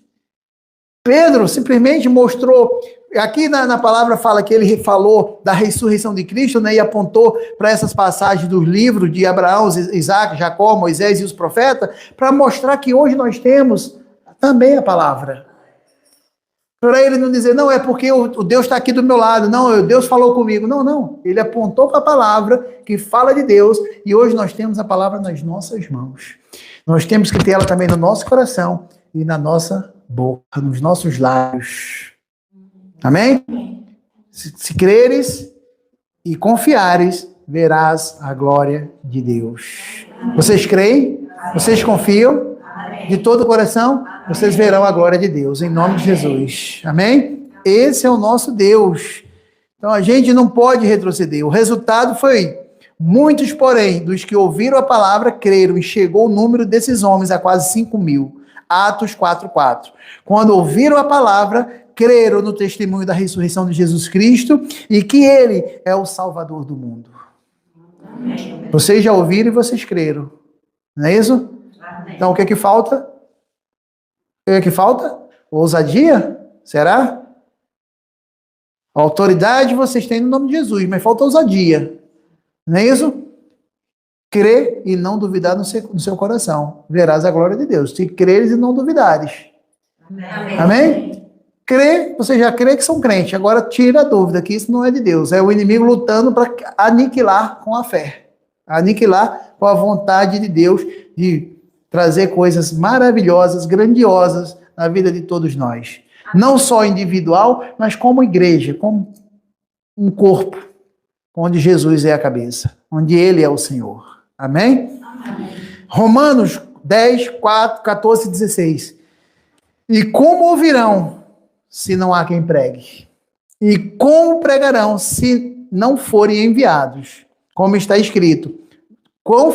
Pedro simplesmente mostrou. Aqui na palavra fala que ele falou da ressurreição de Cristo, né, e apontou para essas passagens dos livros de Abraão, Isaque, Jacó, Moisés e os profetas, para mostrar que hoje nós temos também a palavra. Para ele não dizer, não, é porque o Deus está aqui do meu lado, não, Deus falou comigo. Não, não. Ele apontou para a palavra que fala de Deus e hoje nós temos a palavra nas nossas mãos. Nós temos que ter ela também no nosso coração e na nossa boca, nos nossos lábios. Amém? Se creres e confiares, verás a glória de Deus. Vocês creem? Vocês confiam? De todo o coração? Vocês verão a glória de Deus, em nome de Jesus. Amém? Esse é o nosso Deus. Então a gente não pode retroceder. O resultado foi: muitos, porém, dos que ouviram a palavra, creram, e chegou o número desses homens a quase 5.000. Atos 4:4. Quando ouviram a palavra, creram no testemunho da ressurreição de Jesus Cristo e que Ele é o Salvador do mundo. Amém. Vocês já ouviram e vocês creram. Não é isso? Amém. Então o que é que falta? O que é que falta? Ousadia? Será? A autoridade vocês têm no nome de Jesus, mas falta ousadia. Não é isso? Crer e não duvidar no seu coração. Verás a glória de Deus. Se creres e não duvidares. Amém? Amém? Crer, você já crê que são crentes. Agora tira a dúvida que isso não é de Deus. É o inimigo lutando para aniquilar com a fé. Aniquilar com a vontade de Deus de trazer coisas maravilhosas, grandiosas na vida de todos nós. Não só individual, mas como igreja, como um corpo, onde Jesus é a cabeça, onde Ele é o Senhor. Amém? Amém. Romanos 10, 4, 14 e 16. E como ouvirão, se não há quem pregue? E como pregarão, se não forem enviados? Como está escrito: quão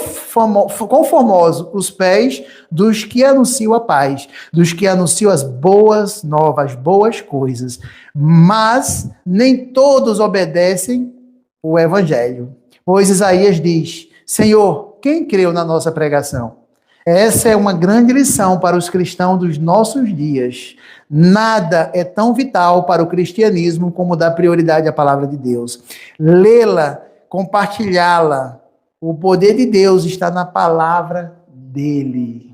formosos os pés dos que anunciam a paz, dos que anunciam as boas novas, boas coisas. Mas nem todos obedecem o evangelho. Pois Isaías diz: Senhor, quem creu na nossa pregação? Essa é uma grande lição para os cristãos dos nossos dias. Nada é tão vital para o cristianismo como dar prioridade à palavra de Deus. Lê-la, compartilhá-la. O poder de Deus está na palavra dele.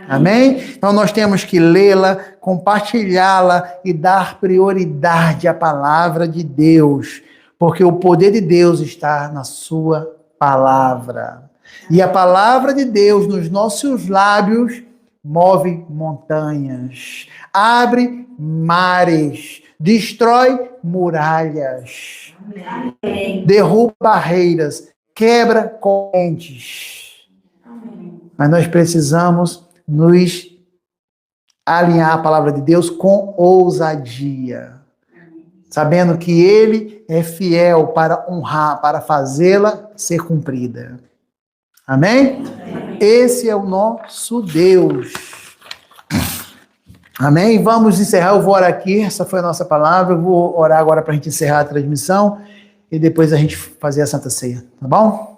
Amém? Então nós temos que lê-la, compartilhá-la e dar prioridade à palavra de Deus. Porque o poder de Deus está na sua palavra. E a palavra de Deus nos nossos lábios move montanhas, abre mares, destrói muralhas, derruba barreiras, quebra correntes. Mas nós precisamos nos alinhar à palavra de Deus com ousadia, sabendo que Ele é fiel para honrar, para fazê-la ser cumprida. Amém? Amém? Esse é o nosso Deus. Amém? Vamos encerrar, eu vou orar aqui, essa foi a nossa palavra, eu vou orar agora para a gente encerrar a transmissão e depois a gente fazer a Santa Ceia, tá bom?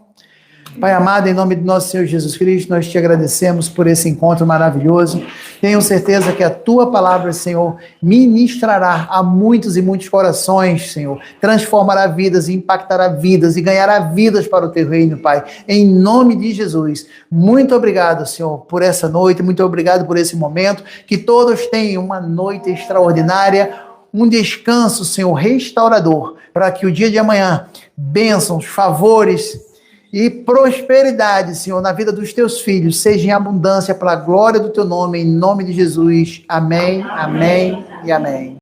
Pai amado, em nome do nosso Senhor Jesus Cristo, nós te agradecemos por esse encontro maravilhoso. Tenho certeza que a tua palavra, Senhor, ministrará a muitos e muitos corações, Senhor. Transformará vidas, impactará vidas e ganhará vidas para o teu reino, Pai. Em nome de Jesus. Muito obrigado, Senhor, por essa noite. Muito obrigado por esse momento. Que todos tenham uma noite extraordinária, um descanso, Senhor, restaurador, para que o dia de amanhã, bênçãos, favores e prosperidade, Senhor, na vida dos teus filhos, seja em abundância para a glória do teu nome, em nome de Jesus. Amém, amém e amém.